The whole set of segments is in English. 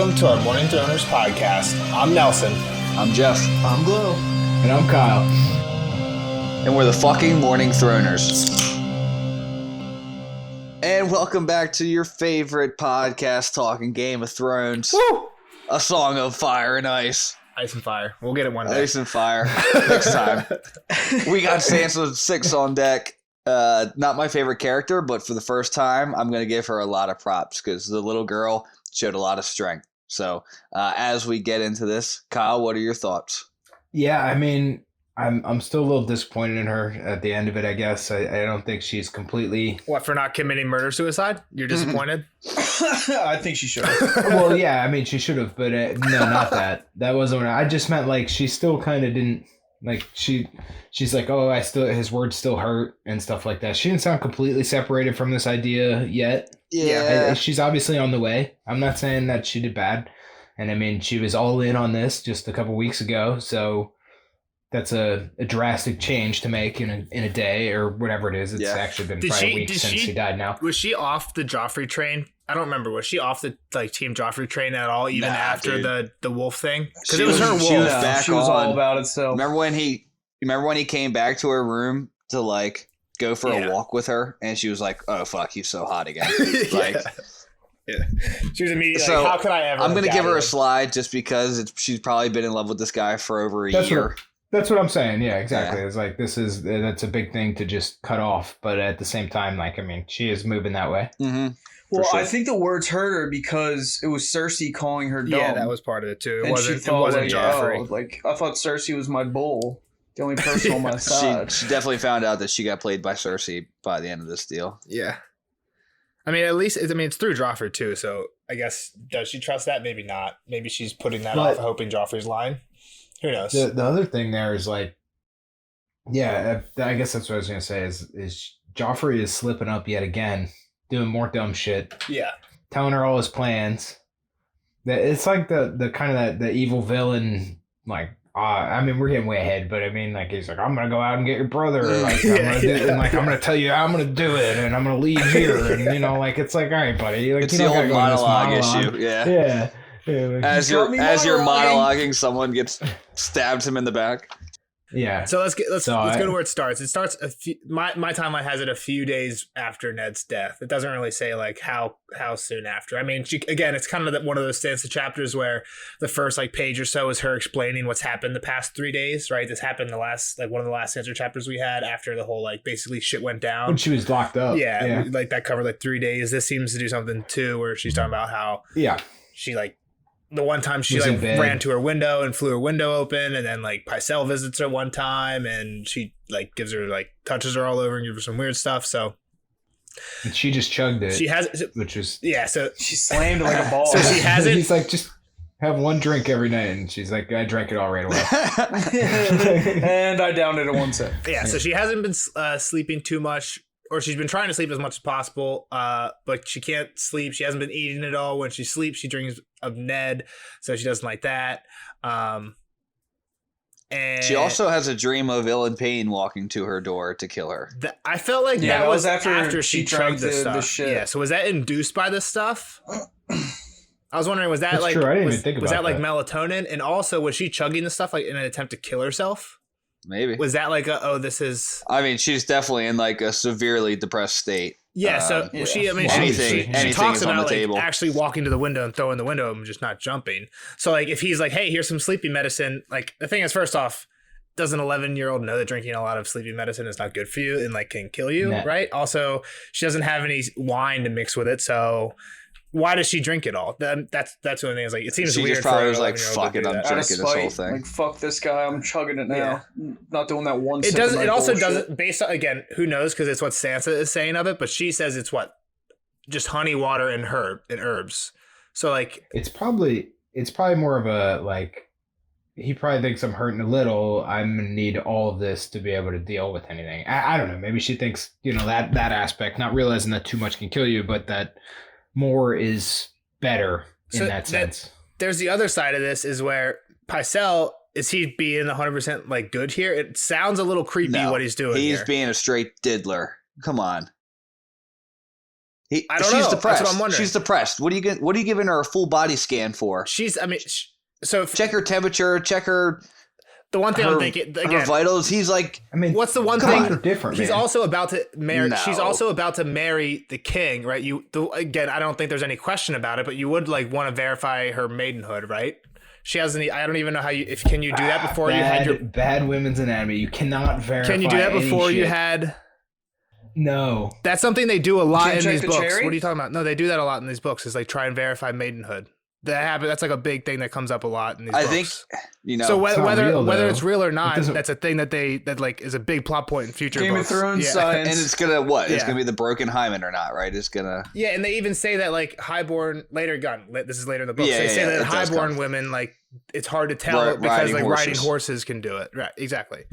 welcome to our Morning Throners podcast. I'm Nelson. I'm Jeff. I'm Glow. And I'm Kyle. And we're the fucking Morning Throners. And welcome back to your favorite podcast talking Game of Thrones. Woo! A Song of Fire and Ice. Ice and fire. We'll get it one day. Ice and Fire. Next time. We got Sansa 6 on deck. Not my favorite character, but for the first time, I'm going to give her a lot of props because the little girl showed a lot of strength. So as we get into this, Kyle, what are your thoughts? Yeah, I mean, I'm still a little disappointed in her at the end of it, I guess. I don't think she's completely... What, for not committing murder-suicide? You're disappointed? I think she should have. Well, yeah, I mean, she should have, but no, not that. That wasn't what I just meant, like, she still kind of didn't... Like, she's like, oh, his words still hurt and stuff like that. She didn't sound completely separated from this idea yet. Yeah. She's obviously on the way. I'm not saying that she did bad. And, I mean, she was all in on this just a couple weeks ago, so that's a drastic change to make in a day or whatever it is. It's actually been probably a week since he died now. Was she off the Joffrey train? I don't remember. Was she off the Team Joffrey train at all, even after the wolf thing? Because it was her wolf. She was all about it. So remember when he came back to her room to like go for a walk with her, and she was like, "Oh fuck, he's so hot again." Like, she was immediately so like, "How could I ever?" I'm gonna give her a slide just because she's probably been in love with this guy for over a year. That's what I'm saying. Yeah, exactly. Yeah. It's like that's a big thing to just cut off, but at the same time, like, I mean, she is moving that way. Mm-hmm. Well, sure. I think the words hurt her because it was Cersei calling her dumb. Yeah, that was part of it too. It wasn't Joffrey. I thought Cersei was my bull, the only person on my side. She definitely found out that she got played by Cersei by the end of this deal. Yeah. I mean, at least it's through Joffrey too. So I guess, does she trust that? Maybe not. Maybe she's putting that off, hoping Joffrey's lying. Who knows? The other thing there is like, yeah, I guess that's what I was gonna say is Joffrey is slipping up yet again. Doing more dumb shit. Yeah. Telling her all his plans. It's like the kind of the evil villain, like, I mean, we're getting way ahead, but I mean, like, he's like, I'm going to go out and get your brother. Like, I'm going to tell you how I'm going to do it, and I'm going to leave here. And, you know, like, it's like, all right, buddy. Like, it's the old monologue issue. Yeah. Like, as you're monologuing, someone gets stabbed him in the back. Yeah. So let's go to where it starts. It starts my timeline has it a few days after Ned's death. It doesn't really say like how soon after. I mean, it's kind of one of those Sansa chapters where the first like page or so is her explaining what's happened the past 3 days, right? This happened one of the last Sansa chapters we had after the whole like basically shit went down. When she was locked up. Yeah. Like that covered like 3 days. This seems to do something too, where she's talking about how she like the one time she like ran to her window and flew her window open, and then like Pycelle visits her one time and she like gives her like touches her all over and gives her some weird stuff. So and she just chugged it. She has, which is So she slammed like a ball. So she hasn't. He's like, just have one drink every night, and she's like, I drank it all right away. And I downed it in one sip. Yeah. So she hasn't been sleeping too much. Or she's been trying to sleep as much as possible, but she can't sleep. She hasn't been eating at all. When she sleeps, she dreams of Ned, so she doesn't like that. And she also has a dream of Ilan Payne walking to her door to kill her. I felt like that was after she drank the stuff. Shit. Yeah. So was that induced by this stuff? I was wondering, was that That's like true. I didn't even think was about that like melatonin? And also, was she chugging the stuff like in an attempt to kill herself? Maybe. Was that like this is... I mean, she's definitely in like a severely depressed state. Yeah, so she talks about like actually walking to the window and throwing the window and just not jumping. So like if he's like, hey, here's some sleeping medicine, like the thing is, first off, does an 11-year-old know that drinking a lot of sleeping medicine is not good for you and like can kill you, right? Also, she doesn't have any wine to mix with it, so... Why does she drink it all? That's the only thing. Is like it seems she weird. just probably was like, "Fuck it, I'm drinking this whole thing." Like, fuck this guy, I'm chugging it now. Yeah. Not doing that one. It doesn't. It also doesn't. Based on, again, who knows? Because it's what Sansa is saying of it, but she says it's what, just honey, water, and herbs. So like, it's probably more of a like. He probably thinks I'm hurting a little. I'm gonna need all of this to be able to deal with anything. I don't know. Maybe she thinks that aspect, not realizing that too much can kill you, but that. More is better in that sense. There's the other side of this is where Pycelle, is he being 100% like good here? It sounds a little creepy what he's doing. He's being a straight diddler. Come on. I don't she's know. depressed. That's what I'm wondering. She's depressed. What are you giving her a full body scan for? So check her temperature, check her. The one thing I'm thinking again, her vitals. He's like, what's the one thing? Different. He's also about to marry. No. She's also about to marry the king, right? Again, I don't think there's any question about it, but you would like want to verify her maidenhood, right? She hasn't. I don't even know how can you do that before you had your bad women's anatomy? You cannot verify. Can you do that before you had? No, that's something they do a lot in these books. Cherry? What are you talking about? No, they do that a lot in these books. Is like try and verify maidenhood. That's like a big thing that comes up a lot in these books. I think So whether it's real or It not, doesn't- that's a thing that like is a big plot point in future Game books. of Thrones Yeah. science. and it's gonna what? It's Yeah. gonna be the broken hymen or not, right? It's gonna. Yeah, and they even say that like highborn later. This is later in the book. Yeah, They say yeah, that it does highborn come. women like it's hard to tell Riding because like riding horses. horses can do it. Right, exactly.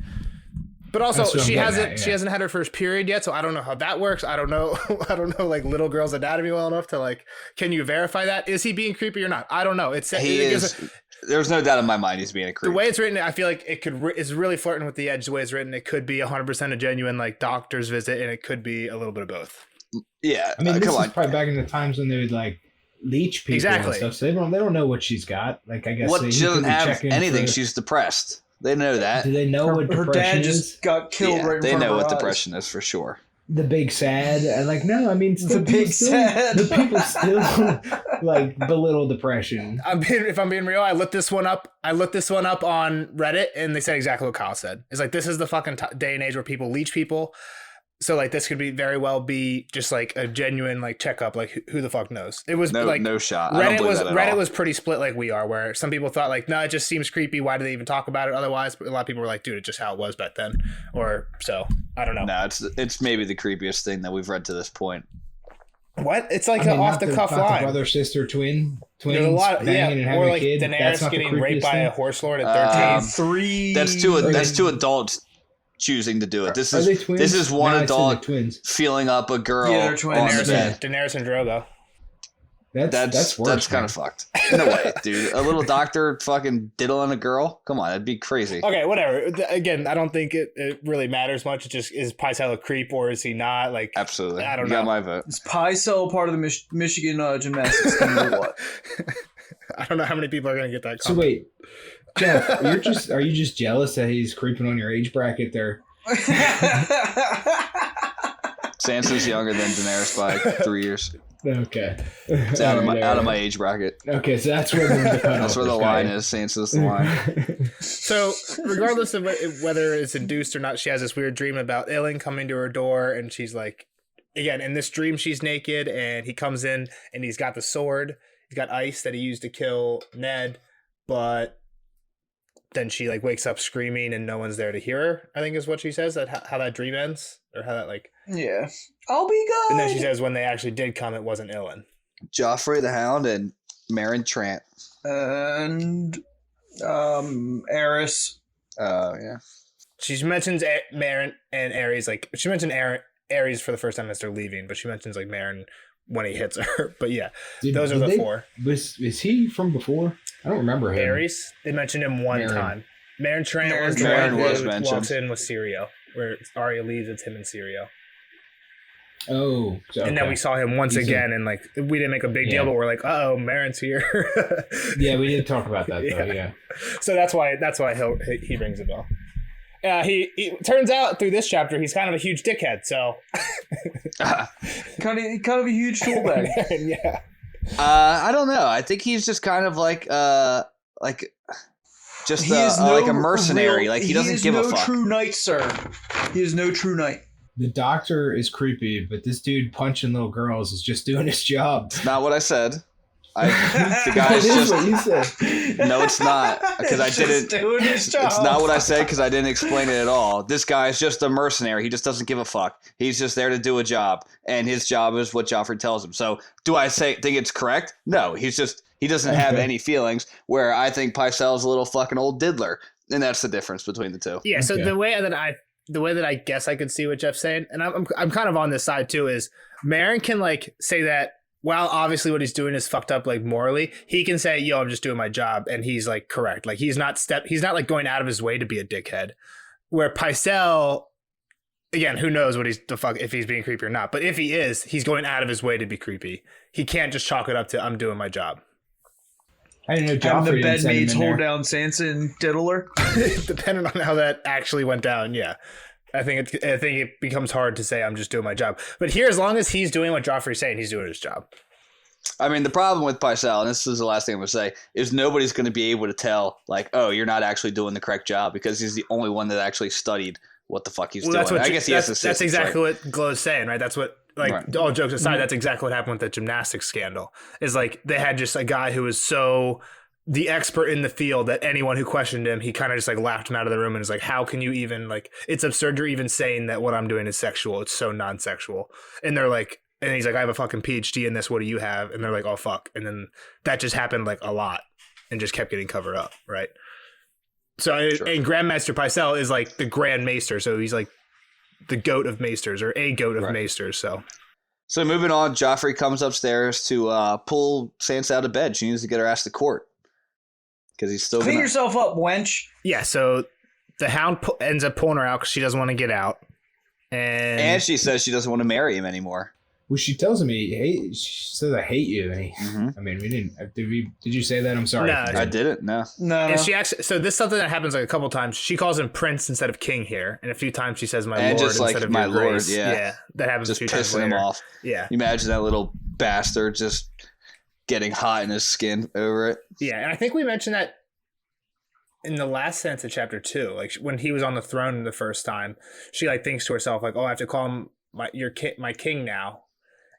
But also That's what I'm she getting hasn't at, she yeah. hasn't had her first period yet, so I don't know how that works. I don't know I don't know like little girl's anatomy well enough to like can you verify that? Is he being creepy or not? I don't know. He is. There's no doubt in my mind he's being a creep. the way it's written, I feel like it's really flirting with the edge. The way it's written, it could be 100% a genuine like doctor's visit, and it could be a little bit of both. Yeah, I mean, this come is on. probably back in the times when they would like leech people Exactly. and stuff. So they don't know what she's got. Like I guess What? he She could doesn't be have checking anything. for- She's depressed. They know that. Do they know what her depression dad is? just got killed Yeah, right in they front know of what her eyes. depression is for sure. The big sad. And like no, I mean The big sad. The people still like belittle depression. If I'm being real, I looked this one up. on Reddit, and they said exactly what Kyle said. It's like this is the fucking day and age where people leech people. So like this could be very well be just like a genuine like checkup. Like who the fuck knows? It was like No shot. I don't believe that at Reddit all. was pretty split like we are, where some people thought like no, it just seems creepy. Why do they even talk about it otherwise? But a lot of people were like, dude, it's just how it was back then. Or so I don't know. No, it's maybe the creepiest thing that we've read to this point. What? It's like I mean, an off the cuff line. Brother sister twins There's a lot, banging and having or a like kid. That's Daenerys not the getting raped creepiest by thing? a horse lord at 13. Three. That's two adults choosing to do it. This Are they is twins? this is one No, I'd say they're adult twins. feeling up a girl Yeah, they're twins. on the Daenerys, bed. Daenerys and Drogo. That's worse. That's kind of fucked. No way, dude. A little doctor fucking diddling a girl? Come on, that'd be crazy. Okay, whatever. Again, I don't think it really matters much. It just is Pycelle a creep or is he not? Like, Absolutely. I don't You got know. my vote. Is Pycelle part of the Michigan gymnastics team or what? I don't know how many people are gonna get that. So wait, Jeff, are you just jealous that he's creeping on your age bracket there? Sansa's younger than Daenerys by 3 years. Okay. It's out of my age bracket. Okay, so that's where That's where the line is. Sansa's the line. So, regardless of whether it's induced or not, she has this weird dream about Ilyn coming to her door, and she's like, again, in this dream, she's naked, and he comes in, and he's got the sword. He's got ice that he used to kill Ned, but then she like wakes up screaming, and no one's there to hear her. I think is what she says. How that dream ends, or how that like. Yeah. I'll be good. And then she says when they actually did come, it wasn't Ilyn. Joffrey the Hound and Meryn Trant. And Eris. Oh, yeah. She mentions Meryn and Ares, like she mentioned Ares for the first time as they're leaving, but she mentions like Meryn when he hits her. But yeah, those are the four. Is he from before? I don't remember him. Ares, they mentioned him one Meryn. time. Meryn Trant Meryn was the Trant one was who mentioned. walks in with Syrio, where Arya leaves, it's him and Syrio. Oh, so, And then we saw him once He's again, and like we didn't make a big deal, Yeah. but we're like, oh, Meryn's here. Yeah, we did talk about that though. Yeah. Yeah. So that's why he rings a bell. He turns out through this chapter he's kind of a huge dickhead. So Kind of a huge tool bag. yeah, I don't know. I think he's just kind of like just He is like a no mercenary. real- Like he doesn't give a fuck. True knight, sir. He is no true knight. The doctor is creepy, but this dude punching little girls is just doing his job. It's not what I said. The That guy's is just what you said. no, it's not because I He's just didn't. doing his job. It's not what I said because I didn't explain it at all. This guy's just a mercenary. He just doesn't give a fuck. He's just there to do a job, and his job is what Joffrey tells him. So, do I think it's correct? No, he doesn't have Okay. any feelings. Where I think Pycelle's a little fucking old diddler, and that's the difference between the two. yeah. So Okay. the way that I guess I could see what Jeff's saying, and I'm kind of on this side too, is Meryn can like say that while obviously what he's doing is fucked up like morally, he can say, yo, I'm just doing my job, and he's like correct. Like he's not like going out of his way to be a dickhead. Where Pycelle again, who knows what if he's being creepy or not. But if he is, he's going out of his way to be creepy. He can't just chalk it up to I'm doing my job. I didn't know Having Joffrey the didn't send him bedmaids in hold there. down Sansa and diddle her. Depending on how that actually went down, yeah. I think it becomes hard to say I'm just doing my job. But here, as long as he's doing what Joffrey's saying, he's doing his job. I mean, the problem with Pycelle, and this is the last thing I'm going to say, is nobody's going to be able to tell, like, oh, you're not actually doing the correct job because he's the only one that actually studied what the fuck he's doing. That's what, I guess he has assistants, that's exactly right? what Glow's saying, right? That's what, like, Right. all jokes aside, that's exactly what happened with the gymnastics scandal. Is like they had just a guy who was so the expert in the field that anyone who questioned him, he kind of just like laughed him out of the room and was like, how can you even, like, it's absurd you're even saying that what I'm doing is sexual. It's so non-sexual. And they're like, and he's like, I have a fucking PhD in this. What do you have? And they're like, oh, fuck. And then that just happened like a lot and just kept getting covered up, right? So, Sure. and Grandmaster Pycelle is like the Grand Maester. So he's like the goat of maesters or a goat of maesters. So moving on, Joffrey comes upstairs to pull Sansa out of bed. She needs to get her ass to court because he's still Clean gonna... yourself up, wench. yeah, so the Hound ends up pulling her out because she doesn't want to get out. And she says she doesn't want to marry him anymore. Well, she tells him she says, I hate you. And Mm-hmm. I mean, we didn't, did you say that? I'm sorry. No, I didn't, no. No. And she actually, so this is something that happens like a couple times. She calls him Prince instead of King here, and a few times she says my And lord just like instead of my your lord, grace. yeah. That happens Just a few times pissing him later. off. Yeah, You imagine that little bastard just getting hot in his skin over it. yeah, and I think we mentioned that in the last sense of chapter 2, like when he was on the throne the first time, she like thinks to herself like, oh, I have to call him my king now.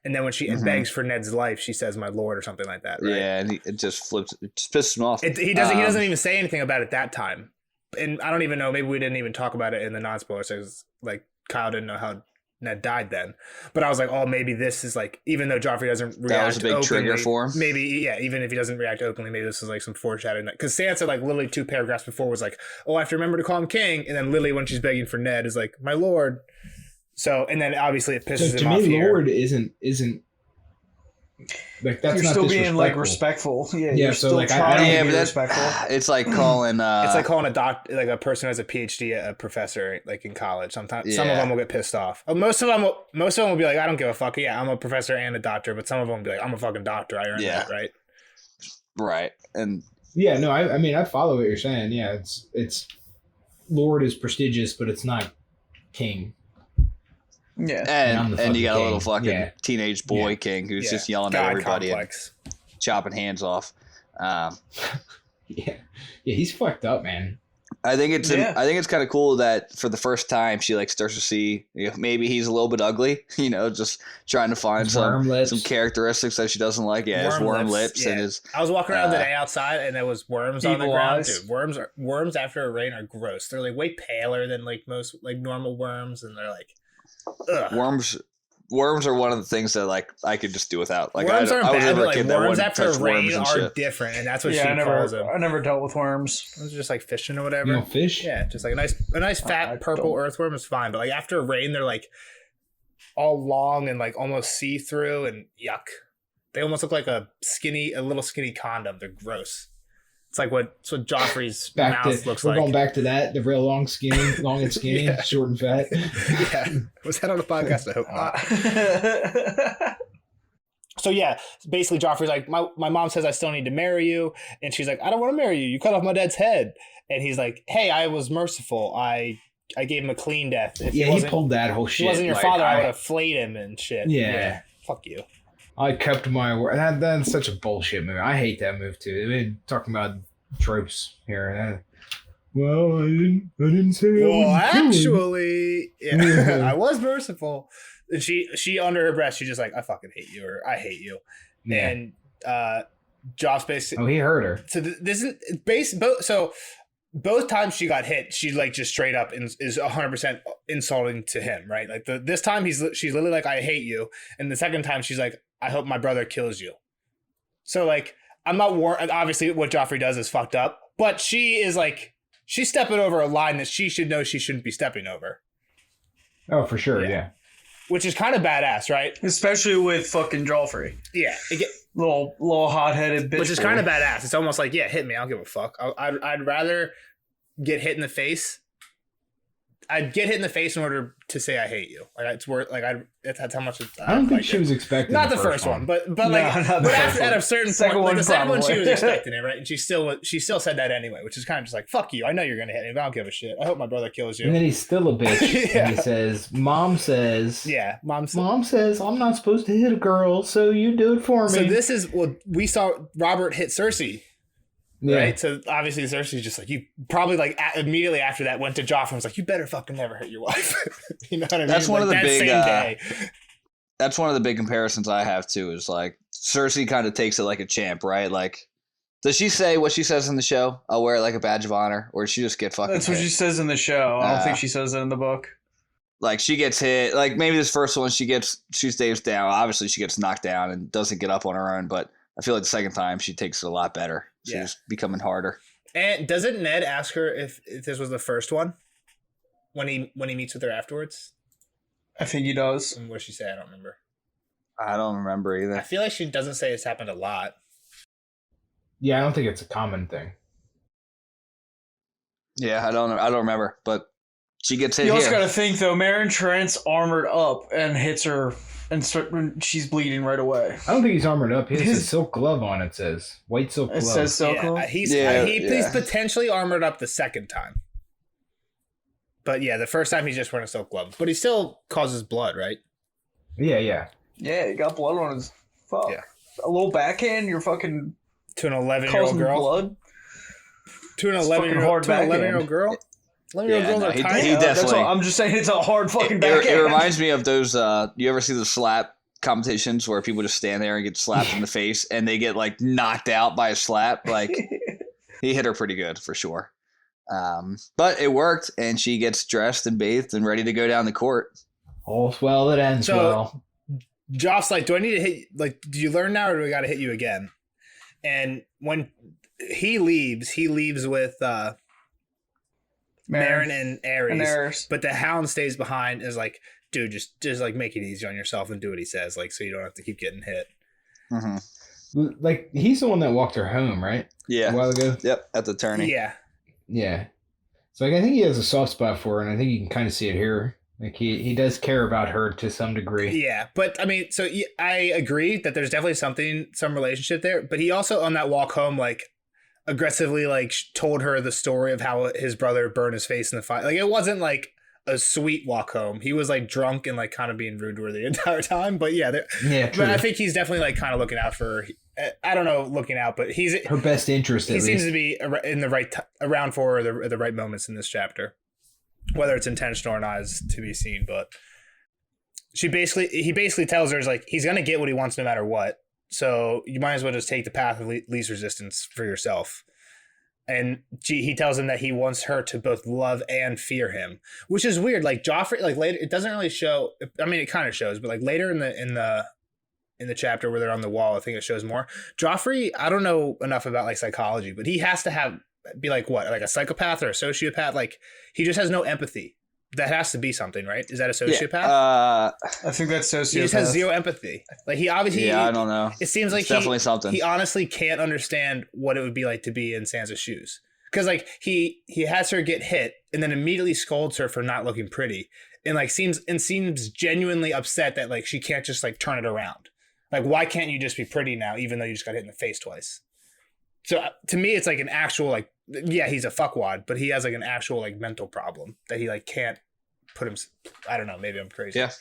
And then when she begs for Ned's life, she says, "My lord," or something like that. Right? Yeah, and it just flips. It just pisses him off. He doesn't even say anything about it that time. And I don't even know. Maybe we didn't even talk about it in the non-spoilers. Because like Kyle didn't know how Ned died then. But I was like, oh, maybe this is like, even though Joffrey doesn't react, that was a big openly, trigger for him. Maybe, yeah. Even if he doesn't react openly, maybe this is like some foreshadowing. Because Sansa, like literally 2 paragraphs before, was like, "Oh, I have to remember to call him king." And then Lily, when she's begging for Ned, is like, "My lord." So, and then obviously it pisses So him off to me, here. Lord isn't like that's You're not still being like disrespectful. respectful. Yeah, Yeah, you're so, still like, I trying don't- to Yeah, be but that's respectful. it's like calling. It's like calling a person who has a PhD a professor, like in college. Sometimes some of Yeah. them will get pissed off. Most of them will be like, "I don't give a fuck. Yeah, I'm a professor and a doctor." But some of them will be like, "I'm a fucking doctor. I earned Yeah. that, right?" right, and Yeah, no, I mean, I follow what you're saying. Yeah, it's Lord is prestigious, but it's not king. Yeah. I'm the and you got a fucking little king. fucking Yeah. teenage boy Yeah. king who's Yeah. just yelling God at everybody complex. and chopping hands off. Yeah, he's fucked up, man. I think it's Yeah. I think it's kind of cool that for the first time she like starts to see, you know, maybe he's a little bit ugly, you know, just trying to find His worm lips. some characteristics that she doesn't like. Yeah, his worm lips yeah. and his I was walking around today outside, and there was worms on the Evil ground. eyes. Dude, worms after a rain are gross. They're like way paler than like most like normal worms, and they're like, ugh. worms are one of the things that like I could just do without. Like Worms aren't I was bad, never but a like kid that worms wouldn't after touch a rain worms and are shit. different, and that's what Yeah, she calls them. I never dealt with worms. It was just like fishing or whatever. You know, fish. Yeah, just like a nice fat I purple don't- earthworm is fine, but like after a rain, they're like all long and like almost see through and yuck. They almost look like a little skinny condom. They're gross. It's like what Joffrey's Back mouth to looks we're like. going back to that the real long and skinny, Yeah. short and fat. Yeah, was that on the podcast? I hope not. So yeah, basically Joffrey's like, my mom says I still need to marry you, and she's like, I don't want to marry you. You cut off my dad's head, and he's like, hey, I was merciful. I gave him a clean death. If He pulled that whole if shit. he wasn't your like, father, I would have flayed him and shit. Yeah. Fuck you. I kept my word. That's such a bullshit move. I hate that move too. They've been talking about tropes here. Well, I didn't say. I Well, was killing. actually, yeah, Yeah. I was merciful. And she under her breath, she's just like, I fucking hate you, or I hate you. Yeah. And Joff's basically. Oh, he hurt her. So this is both times she got hit, she like just straight up is 100% insulting to him, right? Like this time she's literally like, I hate you, and the second time she's like, I hope my brother kills you. So like, I'm not obviously what Joffrey does is fucked up, but she is like, she's stepping over a line that she should know she shouldn't be stepping over, Oh, for sure. Yeah. which is kind of badass, right? Especially with fucking Joffrey. Yeah, Little hot-headed bitch. which is boy. kind of badass. It's almost like, yeah, hit me, I don't give a fuck. I'd rather get hit in the face. I'd get hit in the face in order to say I hate you. Like it's worth like that's how much. I don't think she was expecting. Not the first one, but after at a certain point, like the second one, she was expecting it, right? And she still said that anyway, which is kind of just like fuck you. I know you're gonna hit me, but I don't give a shit. I hope my brother kills you. And then he's still a bitch. And he says, "Mom says, Mom says I'm not supposed to hit a girl, so you do it for me." So this is we saw Robert hit Cersei. Yeah. Right, so obviously Cersei's just like you. Probably like immediately after that went to Joffrey and was like, "You better fucking never hit your wife." You know what I mean? That's one of the that big. Same day. That's one of the big comparisons I have too. Is like Cersei kind of takes it like a champ, right? Like, does she say what she says in the show? I'll wear it like a badge of honor, or does she just get fucking? That's what she says in the show. I don't think she says it in the book. Like she gets hit. Like maybe this first one, she stays down. Obviously, she gets knocked down and doesn't get up on her own, but. I feel like the second time she takes it a lot better. She's becoming harder. And doesn't Ned ask her if this was the first one when he meets with her afterwards? I think he does. And what does she say? I don't remember. I don't remember either. I feel like she doesn't say it's happened a lot. Yeah, I don't think it's a common thing. Yeah, I don't remember, but she gets hit. You also got to think though, Meryn Trent's armored up and hits her. And she's bleeding right away. I don't think he's armored up. He has a silk glove on. It says white silk glove. It says silk glove. He's potentially armored up the second time. But yeah, the first time he's just wearing a silk glove. But he still causes blood, right? Yeah. Yeah, he got blood on his fuck. Yeah. A little backhand. You're fucking to an 11-year-old girl. Blood. To an 11-year-old girl. 11-year-old girls are tiny. That's all. I'm just saying it's a hard fucking backhand. It reminds me of those. You ever see the slap competitions where people just stand there and get slapped in the face and they get like knocked out by a slap? Like he hit her pretty good for sure. But it worked, and she gets dressed and bathed and ready to go down the court. All's well that ends well. Joff's like, do I need to hit? Like, do you learn now, or do I got to hit you again? And when he leaves with. Meryn and Aerys, but the Hound stays behind. Is like, dude, just like make it easy on yourself and do what he says, like so you don't have to keep getting hit. Mm-hmm. Like he's the one that walked her home, right? Yeah, a while ago. Yep, at the tourney. Yeah. So like, I think he has a soft spot for her, and I think you can kind of see it here. Like he does care about her to some degree. Yeah, but I mean, so I agree that there's definitely some relationship there. But he also on that walk home, like. Aggressively like told her the story of how his brother burned his face in the fire. Like it wasn't like a sweet walk home. He was like drunk and like kind of being rude to her the entire time. But yeah, but I think he's definitely like kind of looking out for her. I don't know, looking out, but he's her best interest. He seems to be in the right around for her the right moments in this chapter. Whether it's intentional or not is to be seen. But he basically tells her like he's gonna get what he wants no matter what. So you might as well just take the path of least resistance for yourself. And he tells him that he wants her to both love and fear him, which is weird. Like Joffrey, like later, it doesn't really show. I mean, it kind of shows, but like later in the chapter where they're on the wall, I think it shows more. Joffrey, I don't know enough about like psychology, but he has to be like what, like a psychopath or a sociopath. Like he just has no empathy. That has to be something, right? Is that a sociopath? Yeah, I think that's sociopath. He just has zero empathy. Like he obviously. Yeah, I don't know. It seems like definitely something. He honestly can't understand what it would be like to be in Sansa's shoes. Because like he has her get hit and then immediately scolds her for not looking pretty, and like seems genuinely upset that like she can't just like turn it around. Like why can't you just be pretty now, even though you just got hit in the face twice? So to me, it's like an actual like. Yeah, he's a fuckwad, but he has like an actual like mental problem that he like can't put him. I don't know. Maybe I'm crazy. Yeah.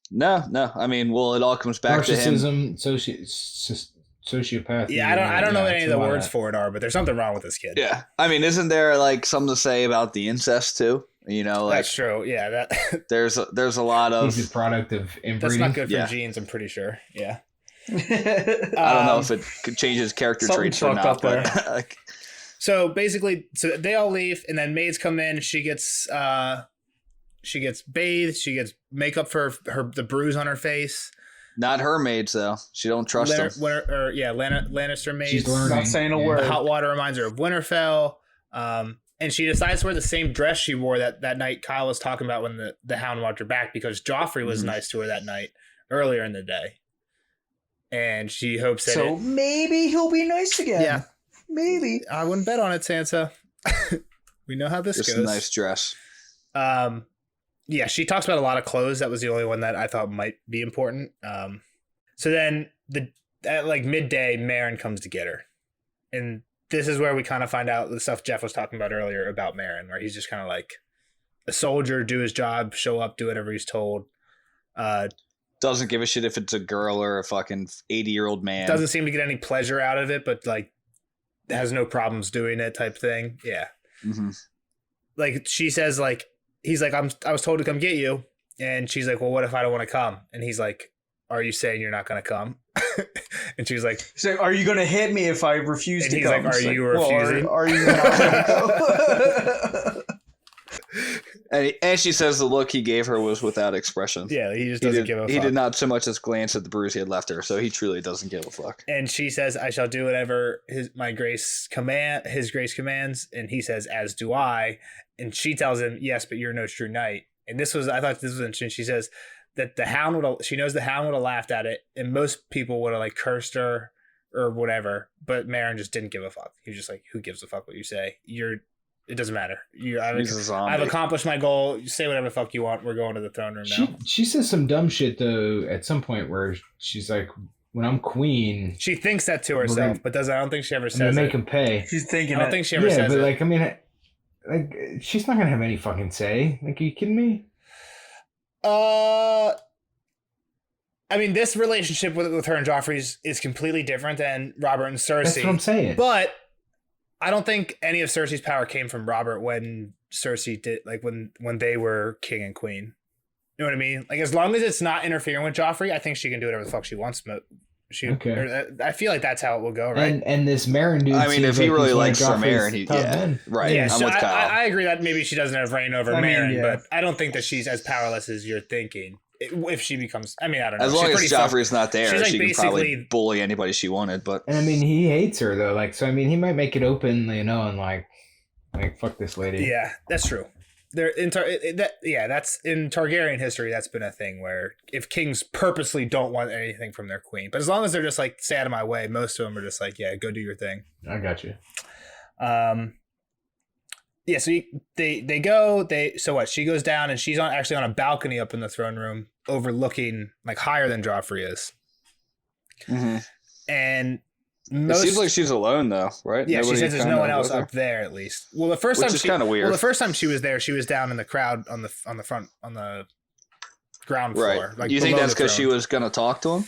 No. I mean, well, it all comes back to him. Sociopath. Yeah, I don't know what any of the words for it are, but there's something wrong with this kid. Yeah, I mean, isn't there like something to say about the incest too? You know, like that's true. Yeah, that there's a lot of. He's a product of inbreeding. That's not good for genes. I'm pretty sure. Yeah. I don't know if it could change his character traits or not, but like. So basically, they all leave, and then maids come in. She gets bathed. She gets makeup for the bruise on her face. Not her maids though. She don't trust them. Lannister maids. She's learning. Not saying a word. The hot water reminds her of Winterfell. And she decides to wear the same dress she wore that night Kyle was talking about when the Hound watched her back, because Joffrey was nice to her that night earlier in the day. And she hopes that so maybe he'll be nice again. Yeah. Maybe. I wouldn't bet on it, Sansa. We know how this goes. Just a nice dress. Yeah, she talks about a lot of clothes. That was the only one that I thought might be important. So then at like midday, Marin comes to get her. And this is where we kind of find out the stuff Jeff was talking about earlier about Marin, where he's just kind of like a soldier, do his job, show up, do whatever he's told. Doesn't give a shit if it's a girl or a fucking 80-year-old man. Doesn't seem to get any pleasure out of it, but like has no problems doing it type thing. Yeah. Mm-hmm. Like she says, like, he's like, I was told to come get you. And she's like, well, what if I don't want to come? And he's like, are you saying you're not going to come? And she's like, are you going to hit me if I refuse to come? And he's like, are you refusing? Well, are you not going to come? And she says the look he gave her was without expression. Yeah, he just doesn't give a fuck. He did not so much as glance at the bruise he had left her, so he truly doesn't give a fuck. And she says, I shall do whatever his grace commands. And he says, as do I. And she tells him, yes, but you're no true knight. And I thought this was interesting. She says that she knows the hound would have laughed at it, and most people would have like cursed her or whatever. But Marin just didn't give a fuck. He was just like, who gives a fuck what you say? It doesn't matter. I've accomplished my goal. You say whatever the fuck you want. We're going to the throne room now. She says some dumb shit though at some point where she's like, when I'm queen. She thinks that to herself, but I don't think she ever says I'm gonna make him pay. She's thinking. I don't think she ever says it. Yeah, but like, I mean, like, she's not gonna have any fucking say. Like, are you kidding me? I mean, this relationship with her and Joffrey is completely different than Robert and Cersei. That's what I'm saying. But I don't think any of Cersei's power came from Robert when Cersei did, like when they were king and queen. You know what I mean? Like, as long as it's not interfering with Joffrey, I think she can do whatever the fuck she wants. I feel like that's how it will go, right? And this Marin dude. I mean, if he really likes Marin, right. Yeah, I'm so with Kyle. I agree that maybe she doesn't have reign over Marin, but I don't think that she's as powerless as you're thinking. If she becomes, I mean, I don't know. As long as Joffrey's not there, like she can probably bully anybody she wanted. But and I mean, he hates her though. Like, so I mean, he might make it open, you know, and like fuck this lady. Yeah, that's true. That's in Targaryen history. That's been a thing where if kings purposely don't want anything from their queen, but as long as they're just like, stay out of my way, most of them are just like, yeah, go do your thing. I got you. Yeah, so they go. So what? She goes down and she's actually on a balcony up in the throne room, overlooking like higher than Joffrey is. Mm-hmm. And it seems like she's alone though, right? Yeah, she says there's no one else up there at least. Well, the first time kind of weird. Well, the first time she was there, she was down in the crowd on the ground floor. Right. Like, you think that's because she was gonna talk to him?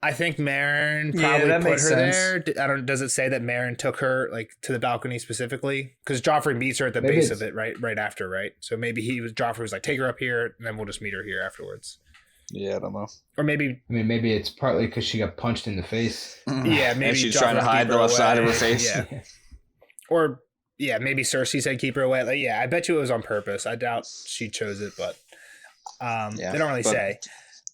I think Marin probably put her there. Does it say that Marin took her like to the balcony specifically? Because Joffrey meets her at the base of it right after, right? So maybe Joffrey was like, take her up here, and then we'll just meet her here afterwards. Yeah, I don't know. Or maybe maybe it's partly because she got punched in the face. Yeah, maybe and she's trying to hide the left side of her face. Yeah. Or maybe Cersei said keep her away. Like, I bet you it was on purpose. I doubt she chose it, but they don't really say.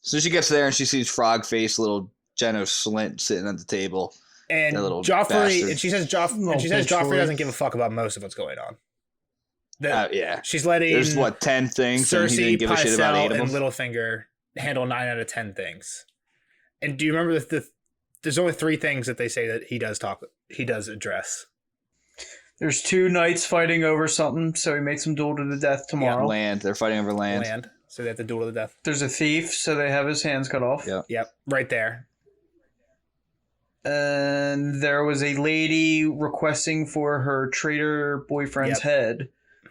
So she gets there and she sees frog face little Jenna Slint sitting at the table. And Joffrey, and she says Joffrey doesn't give a fuck about most of what's going on. Yeah. She's letting there's 10 things Cersei, and he didn't give a shit about 8 of them. And Littlefinger handle 9 out of 10 things. And do you remember there's only 3 things that they say that he does address. There's 2 knights fighting over something, so he makes them duel to the death tomorrow. Yeah, land. They're fighting over land. So they have to duel to the death. There's a thief, so they have his hands cut off. Yep. Right there. And there was a lady requesting for her traitor boyfriend's head.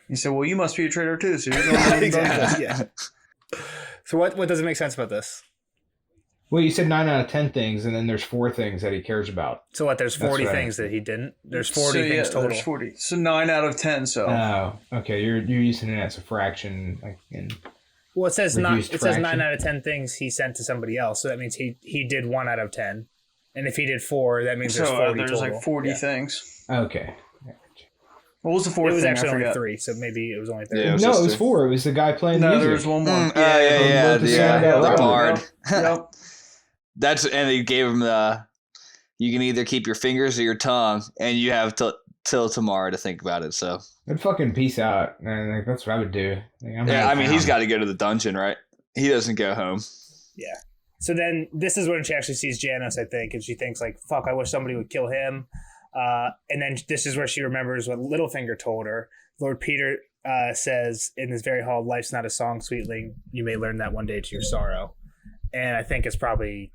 He said, well, you must be a traitor too, so you're going to exactly. Yeah. So what doesn't make sense about this? Well, you said 9 out of 10 things, and then there's 4 things that he cares about. So what? There's 40 things that he didn't. There's 40 things total. There's 40. So 9 out of 10. So. Oh, okay. You're using it as a fraction, like in. Well, it says 9 out of 10 things he sent to somebody else. So that means he did 1 out of 10, and if he did 4, that means there's 40 there's total. like 40 things. Okay. What was the 4th thing? It was actually only 3, so maybe it was only 3. Yeah, it was 4. It was the guy playing the music. No, there was one more. The bard. Yep. And he gave him you can either keep your fingers or your tongue, and you have till tomorrow to think about it. So I'd fucking peace out, man. Like, that's what I would do. Like, I mean, he's got to go to the dungeon, right? He doesn't go home. Yeah. So then this is when she actually sees Janos, I think, and she thinks like, "Fuck, I wish somebody would kill him." And then this is where she remembers what Littlefinger told her. Lord Peter says in this very hall, "Life's not a song, sweetling. You may learn that one day to your sorrow." And I think it's probably,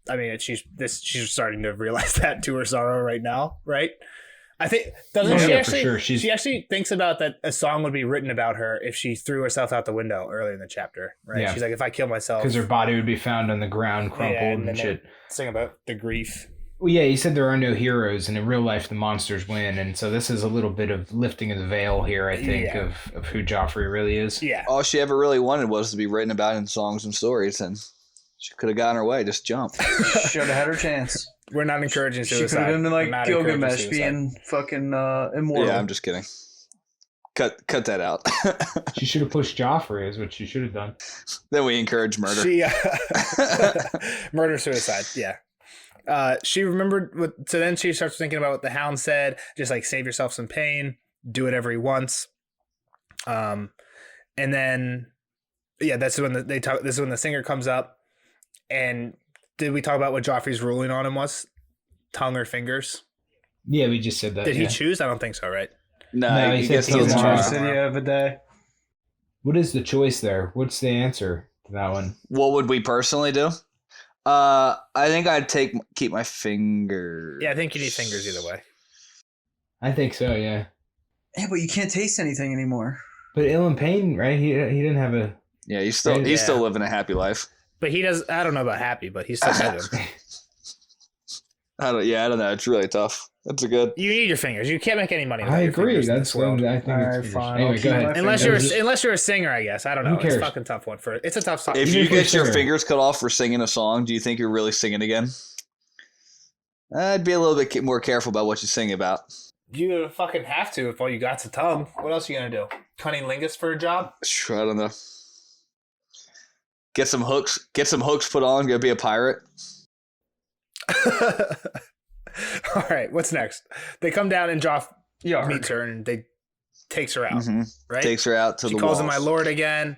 I mean, she's starting to realize that to her sorrow right now, right? I think she actually? For sure. She actually thinks about that a song would be written about her if she threw herself out the window earlier in the chapter, right? Yeah. She's like, if I kill myself, because her body would be found on the ground, crumpled and shit. Sing about the grief. Well, yeah, he said there are no heroes, and in real life, the monsters win, and so this is a little bit of lifting of the veil here, I think, of who Joffrey really is. Yeah. All she ever really wanted was to be written about in songs and stories, and she could have gotten her way. Just jump. Should have had her chance. We're not encouraging suicide. She could have been like Gilgamesh being fucking immortal. Yeah, I'm just kidding. Cut that out. She should have pushed Joffrey, is what she should have done. Then we encourage murder. Murder, suicide, yeah. She remembered so then she starts thinking about what the Hound said, just like save yourself some pain, do whatever he wants. And then, that's when this is when the singer comes up. And did we talk about what Joffrey's ruling on him was? Tongue or fingers? Yeah, we just said that. Did he choose? I don't think so, right? No, he gets the choice of a day. What is the choice there? What's the answer to that one? What would we personally do? I think I'd keep my fingers. Yeah, I think you need fingers either way. I think so, yeah. Yeah, but you can't taste anything anymore. But Ilan Payne, right? He didn't have a. Yeah, he's still living a happy life. But he does. I don't know about happy, but he's still living. I don't know. It's really tough. That's a good. You need your fingers. You can't make any money. I agree. That's what I think. All right, fine. Anyway, go ahead. Unless you're a singer, I guess. I don't know. It's a fucking tough one it's a tough song. If you get your fingers cut off for singing a song, do you think you're really singing again? I'd be a little bit more careful about what you sing about. You fucking have to if all you got's a tongue. What else are you gonna do? Cunnilingus for a job? I don't know. Get some hooks put on. Go be a pirate. All right, what's next? They come down and Joff meets her and they takes her out. Mm-hmm. Right? Takes her out to the walls. She calls him my lord again.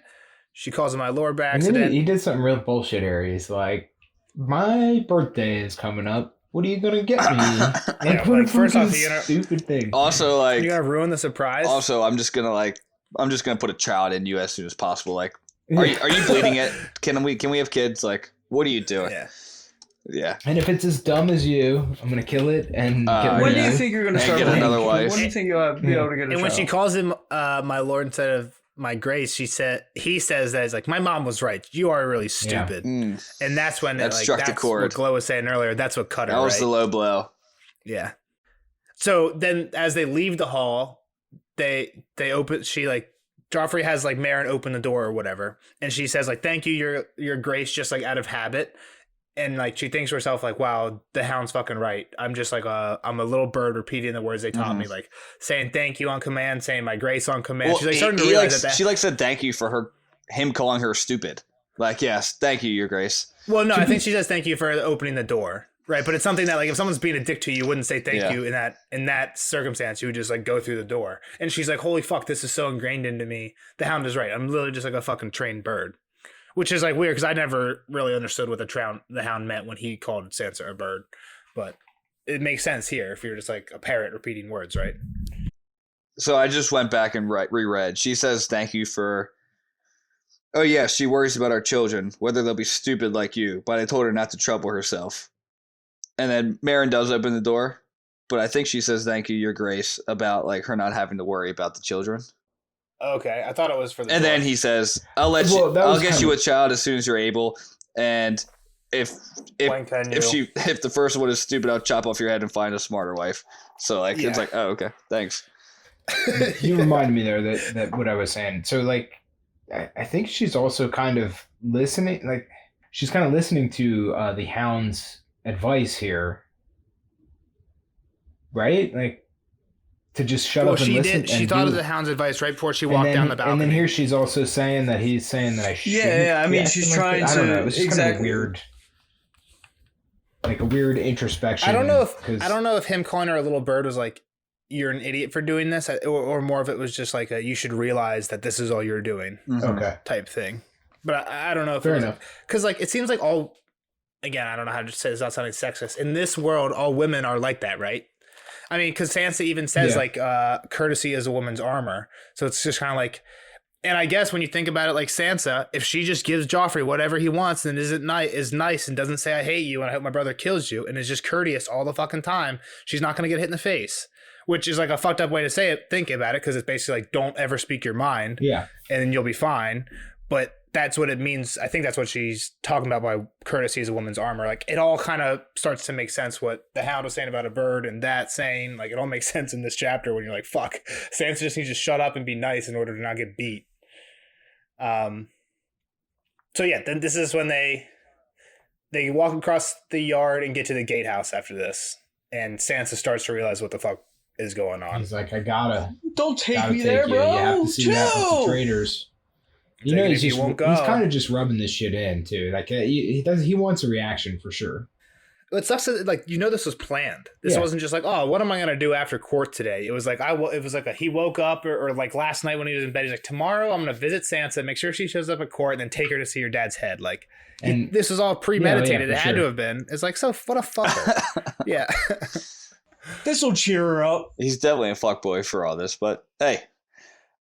She calls him my lord by accident. And then he did something real bullshit here. He's like, my birthday is coming up. What are you gonna get me? First off, stupid thing. Also, like, you're gonna ruin the surprise. Also, I'm just gonna put a child in you as soon as possible. Like, are you bleeding it? Can we have kids? Like, what are you doing? Yeah. And if it's as dumb as you, I'm gonna kill it and get when do you think you're gonna start get another wife? When do you think you'll be able to get a child? And when she calls him my lord instead of my grace, he says that it's like, my mom was right. You are really stupid. Yeah. And that's when that struck the chord. What Glow was saying earlier. That's what cut her. That was the low blow. Yeah. So then, as they leave the hall, they open. Joffrey has like Meryn open the door or whatever, and she says like, "Thank you, your grace," just like out of habit. And like she thinks to herself like, wow, the Hound's fucking right. I'm just like I'm a little bird repeating the words they taught me, like saying thank you on command, saying my grace on command. Well, she's like starting to realize that she said thank you for him calling her stupid. Like, yes, thank you, your grace. Well, no, I think she says thank you for opening the door, right? But it's something that like if someone's being a dick to you, you wouldn't say thank you in that circumstance. You would just like go through the door. And she's like, holy fuck, this is so ingrained into me. The Hound is right. I'm literally just like a fucking trained bird. Which is like weird because I never really understood what the Hound meant when he called Sansa a bird, but it makes sense here if you're just like a parrot repeating words, right? So I just went back and reread. She says thank you for. Oh yeah, she worries about our children, whether they'll be stupid like you. But I told her not to trouble herself. And then Meryn does open the door, but I think she says thank you, your grace, about like her not having to worry about the children. Okay, I thought it was for the. And then he says, "I'll get you a child as soon as you're able, and if the first one is stupid, I'll chop off your head and find a smarter wife." So like it's like, oh okay, thanks. You reminded me there that what I was saying. So like, I think she's also kind of listening. Like she's kind of listening to the Hound's advice here, right? Like. To just shut up and listen. She thought of the Hound's advice right before she walked down the balcony. And then here she's also saying that he's saying that I shouldn't. Yeah. I mean, she's trying to. I don't know. It was just kind of weird, like a weird introspection. I don't know if him calling her a little bird was like, "You're an idiot for doing this," or more of it was just like, "You should realize that this is all you're doing." Okay. Type thing. But I don't know if fair enough. Because like it seems like all. Again, I don't know how to say this without sounding sexist. In this world, all women are like that, right? I mean, because Sansa even says like courtesy is a woman's armor. So it's just kind of like, and I guess when you think about it, like Sansa, if she just gives Joffrey whatever he wants and is nice and doesn't say I hate you and I hope my brother kills you and is just courteous all the fucking time, she's not going to get hit in the face. Which is like a fucked up way to say it. Think about it, because it's basically like don't ever speak your mind. Yeah, and then you'll be fine. But that's what it means. I think that's what she's talking about by courtesy is a woman's armor. Like it all kind of starts to make sense. What the Hound was saying about a bird and that saying, like it all makes sense in this chapter when you're like, fuck, Sansa just needs to shut up and be nice in order to not get beat. So yeah, then this is when they walk across the yard and get to the gatehouse after this, and Sansa starts to realize what the fuck is going on. He's like, don't take me there, bro. You have to see that with the traitors. You know, he's kind of just rubbing this shit in too. Like he wants a reaction for sure. It sucks that, like, this was planned. This wasn't just like, oh, what am I gonna do after court today? It was like he woke up or like last night when he was in bed, he's like, tomorrow I'm gonna visit Sansa, make sure she shows up at court, and then take her to see your dad's head. Like, and this was all premeditated. It had to have been. It's like, so what a fucker. Yeah. This will cheer her up. He's definitely a fuckboy for all this, but hey.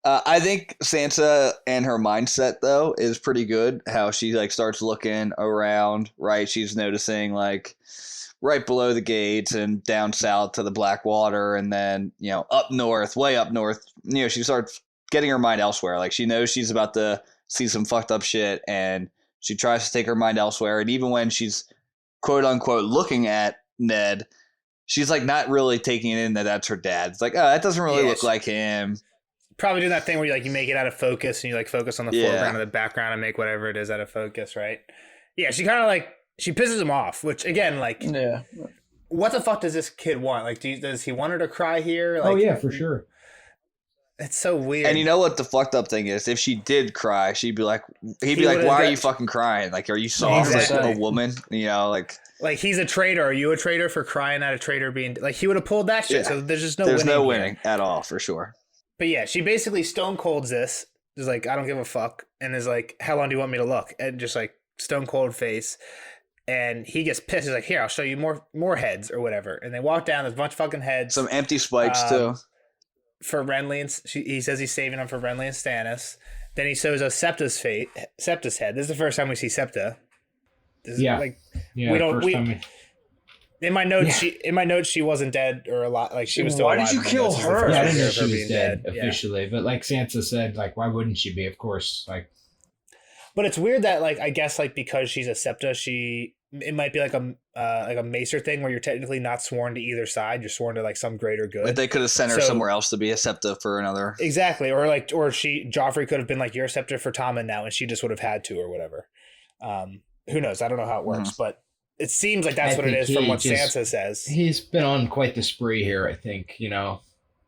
I think Sansa and her mindset, though, is pretty good. How she, like, starts looking around, right? She's noticing, like, right below the gates and down south to the Blackwater, and then, up north, way up north. She starts getting her mind elsewhere. Like, she knows she's about to see some fucked up shit, and she tries to take her mind elsewhere. And even when she's, quote-unquote, looking at Ned, she's, like, not really taking it in that that's her dad. It's like, oh, that doesn't really look like him. Probably do that thing where you make it out of focus and you like focus on the foreground and the background and make whatever it is out of focus, right? Yeah, she kind of like she pisses him off, which again, like, what the fuck does this kid want? Like, does he want her to cry here? Like, oh yeah, for sure. It's so weird. And you know what the fucked up thing is? If she did cry, he'd be like, "Why are you fucking crying? Like, are you soft like a woman? Like." Like, he's a traitor. Are you a traitor for crying at a traitor being like? He would have pulled that shit. Yeah. So there's just no winning at all for sure. But yeah, she basically stone colds this. Is like, I don't give a fuck, and is like, how long do you want me to look? And just like stone cold face, and he gets pissed. He's like, here, I'll show you more heads or whatever. And they walk down. There's a bunch of fucking heads. Some empty spikes too. For Renly and he says he's saving them for Renly and Stannis. Then he shows us Septa's head. This is the first time we see Septa. In my notes, she wasn't dead or a lot. Like, she was still alive. Why did you kill her? I didn't know she was dead officially, but like Sansa said, like, why wouldn't she be? Of course, like. But it's weird that, like, I guess, like, because she's a Septa, it might be like a Macer thing where you're technically not sworn to either side. You're sworn to like some greater good. But they could have sent her somewhere else to be a Septa for another. Exactly, or Joffrey could have been like, you're a Septa for Tommen now, and she just would have had to or whatever. Who knows? I don't know how it works, but it seems like that's what it is from what Sansa says. He's been on quite the spree here, I think. It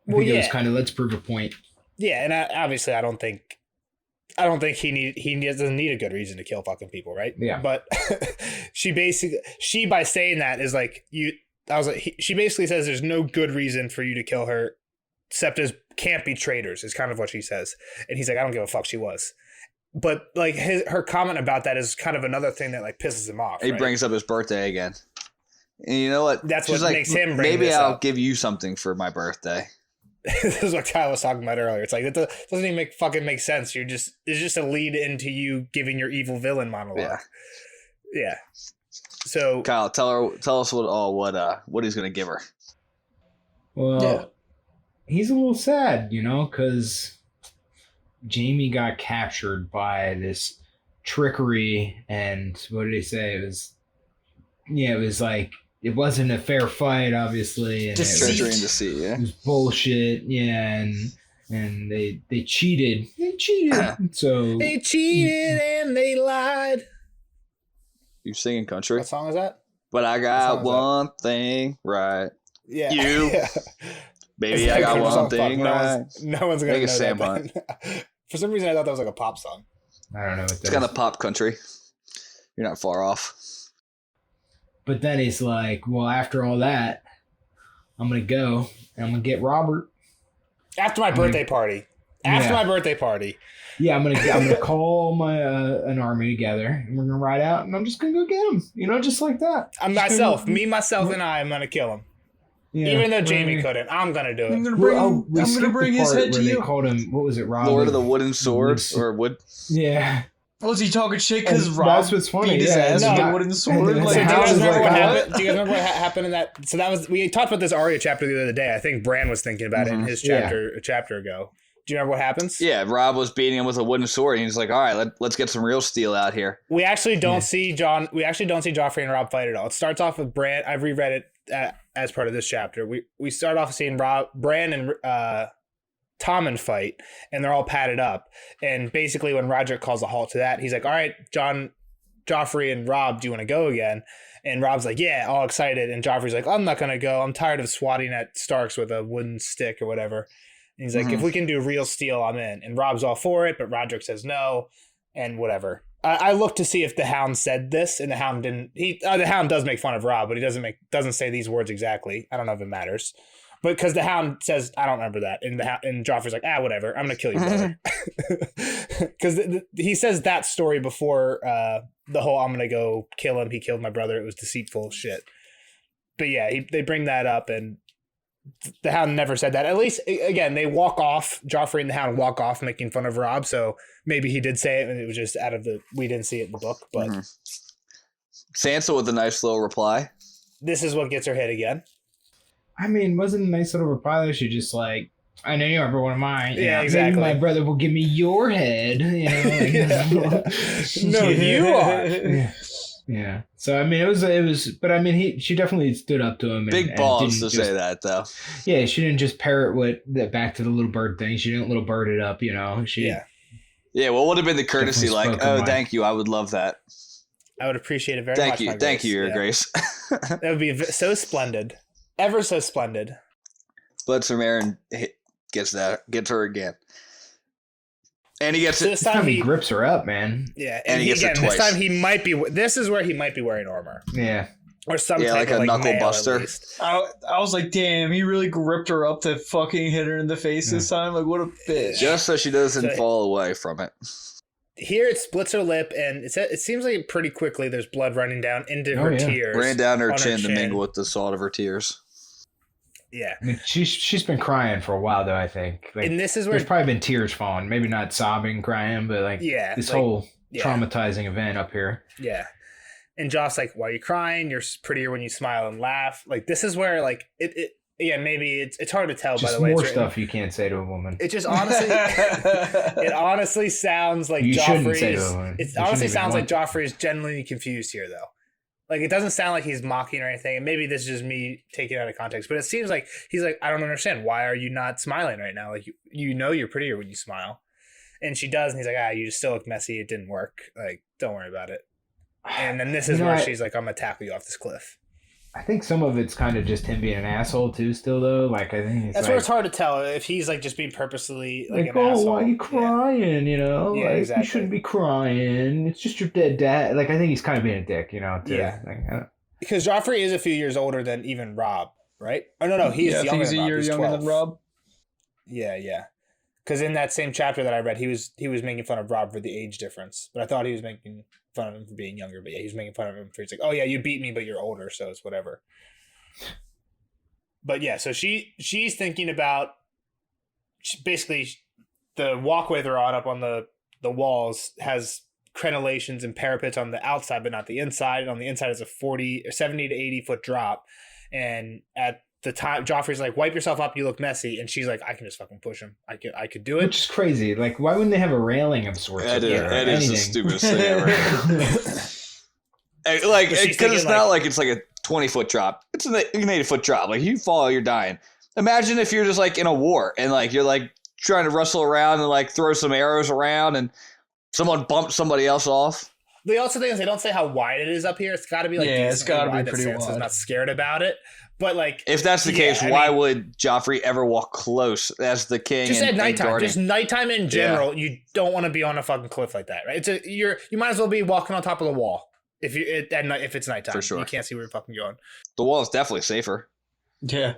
was kind of, let's prove a point. Yeah, and obviously I don't think he doesn't need a good reason to kill fucking people, right? Yeah. But she by saying that is like, she basically says there's no good reason for you to kill her. Septas can't be traitors is kind of what she says. And he's like, I don't give a fuck, she was. But like her comment about that is kind of another thing that like pisses him off. He brings up his birthday again. And you know what? That's what makes him bring maybe this I'll up. give you something for my birthday. This is what Kyle was talking about earlier. It's like, it doesn't even make sense. It's just a lead into you giving your evil villain monologue. Yeah. So Kyle, tell us what he's gonna give her. Well, he's a little sad, because Jaime got captured by this trickery, and what did he say? It was like, it wasn't a fair fight, obviously. And treachery and deceit, It was bullshit, and they cheated. They cheated. So they cheated and they lied. You singing country? What song is that? But I got one thing right. Yeah. You. Baby, I got one thing right. No one's going to know Sam that. For some reason, I thought that was like a pop song. I don't know what that is. It's kind of pop country. You're not far off. But then he's like, well, after all that, I'm going to go and I'm going to get Robert. After my birthday party. My birthday party. Yeah, I'm gonna call my an army together, and we're gonna ride out, and I'm just gonna go get him. Just like that. I'm myself, and I. I'm gonna kill him. Yeah. Even though Jamie couldn't, I'm gonna do it. I'm gonna bring his head to you. They you. called him, what was it, Rob? Lord of the Wooden Sword or wood. Yeah. Was he talking shit because And Rob that's what's funny, beat his yeah, ass no, with a I- wooden sword? and Like, So do you House guys is remember like, what "What?" happened? Do you guys remember what happened in that? So that was we talked about this Arya chapter the other day. I think Bran was thinking about it in his chapter a chapter ago. Do you remember what happens? Yeah, Rob was beating him with a wooden sword, and he's like, "All right, let's get some real steel out here." We actually don't see John. We actually don't see Joffrey and Rob fight at all. It starts off with Bran. I've reread it as part of this chapter. We start off seeing Bran and Tommen fight, and they're all padded up. And basically, when Roderick calls a halt to that, he's like, "All right, Joffrey and Rob, do you want to go again?" And Rob's like, "Yeah," all excited. And Joffrey's like, "I'm not gonna go. I'm tired of swatting at Starks with a wooden stick or whatever." And he's like, "If we can do real steel, I'm in." And Rob's all for it, but Roderick says no, and whatever. I looked to see if the Hound said this, and the Hound didn't. The Hound does make fun of Rob, but he doesn't say these words exactly. I don't know if it matters, but because the Hound says, "I don't remember that," and Joffrey's like, "Whatever, I'm gonna kill you, brother," because he says that story before the whole "I'm gonna go kill him. He killed my brother. It was deceitful shit." But yeah, they bring that up, and the Hound never said that. At least, again, they walk off. Joffrey and the Hound walk off, making fun of Rob. So maybe he did say it, and it was just we didn't see it in the book. But Sansa with a nice little reply. This is what gets her hit again. I mean, wasn't a nice little reply though? She just like, "I know you are, but one of mine." Yeah, exactly. Maybe my brother will give me your head. You know, like, No, you are. Yeah. Yeah. So I mean, it was, but I mean, she definitely stood up to him. Big balls to say that, though. Yeah, she didn't just parrot back to the little bird thing. She didn't little bird it up, you know. Yeah. What would have been the courtesy like? Oh, thank you. I would love that. I would appreciate it very much. Thank you, Your Grace. That would be so splendid, ever so splendid. But Sir Marin gets her again. And he gets so this time he grips her up, man. Yeah, and he gets it twice. This time he might be. This is where he might be wearing armor. Yeah, or some type like of a knuckle mail, buster. I was like, damn, he really gripped her up to fucking hit her in the face this time. Like, what a bitch! Just so she doesn't fall away from it. Here it splits her lip, and it seems like pretty quickly there's blood running down into her tears. Ran down her chin to mingle with the salt of her tears. Yeah, I mean, she's been crying for a while though. I think, like, and this is where there's probably been tears falling. Maybe not sobbing, crying, but like this whole traumatizing event up here. Yeah, and Joff's like, "Why are you crying? You're prettier when you smile and laugh." Like this is where like it yeah, maybe it's hard to tell. Just by the way, more stuff you can't say to a woman. It just honestly, it honestly sounds like Joffrey. It honestly sounds like Joffrey is genuinely confused here, though. Like, it doesn't sound like he's mocking or anything, and maybe this is just me taking it out of context, but it seems like he's like, "I don't understand. Why are you not smiling right now? Like, you know you're prettier when you smile." And she does, and he's like, "You just still look messy. It didn't work. Like, don't worry about it." And then this is where she's like, "I'm going to tackle you off this cliff." I think some of it's kind of just him being an asshole, too, still, though. Like, I think that's where it's hard to tell if he's, like, just being purposely, like an "Oh, asshole." why are you crying, you know? Yeah, like, exactly. You shouldn't be crying. It's just your dead dad." Like, I think he's kind of being a dick, you know, too. Yeah. Like, because Joffrey is a few years older than even Rob, right? Oh, no, he's younger I think he's than a Rob. year He's younger 12. than Rob. Yeah. Because in that same chapter that I read, he was making fun of Rob for the age difference. But I thought he was making fun of him for being younger. But yeah, he was making fun of him for, he's like, "Oh yeah, you beat me, but you're older, so it's whatever." But yeah, so she's thinking about basically the walkway they're on up on the walls has crenellations and parapets on the outside, but not the inside. And on the inside is a 70 to 80 foot drop. And at the time, Joffrey's like, "Wipe yourself up. You look messy." And she's like, "I can just fucking push him. I could do it." which is crazy. Like, why wouldn't they have a railing of sorts? That That is the stupidest thing ever. Like, because it's not like it's like a 20-foot drop. It's an 80-foot drop. Like, you fall, you're dying. Imagine if you're just like in a war and like you're like trying to rustle around and like throw some arrows around and someone bumps somebody else off. The also thing is they don't say how wide it is up here. It's got to be like it's got to be pretty wide. Sansa's not scared about it. But like, if that's the case, why would Joffrey ever walk close as the king? Just at nighttime. Just nighttime in general, you don't want to be on a fucking cliff like that, right? You might as well be walking on top of the wall if it's nighttime. For sure, you can't see where you're fucking going. The wall is definitely safer. Yeah,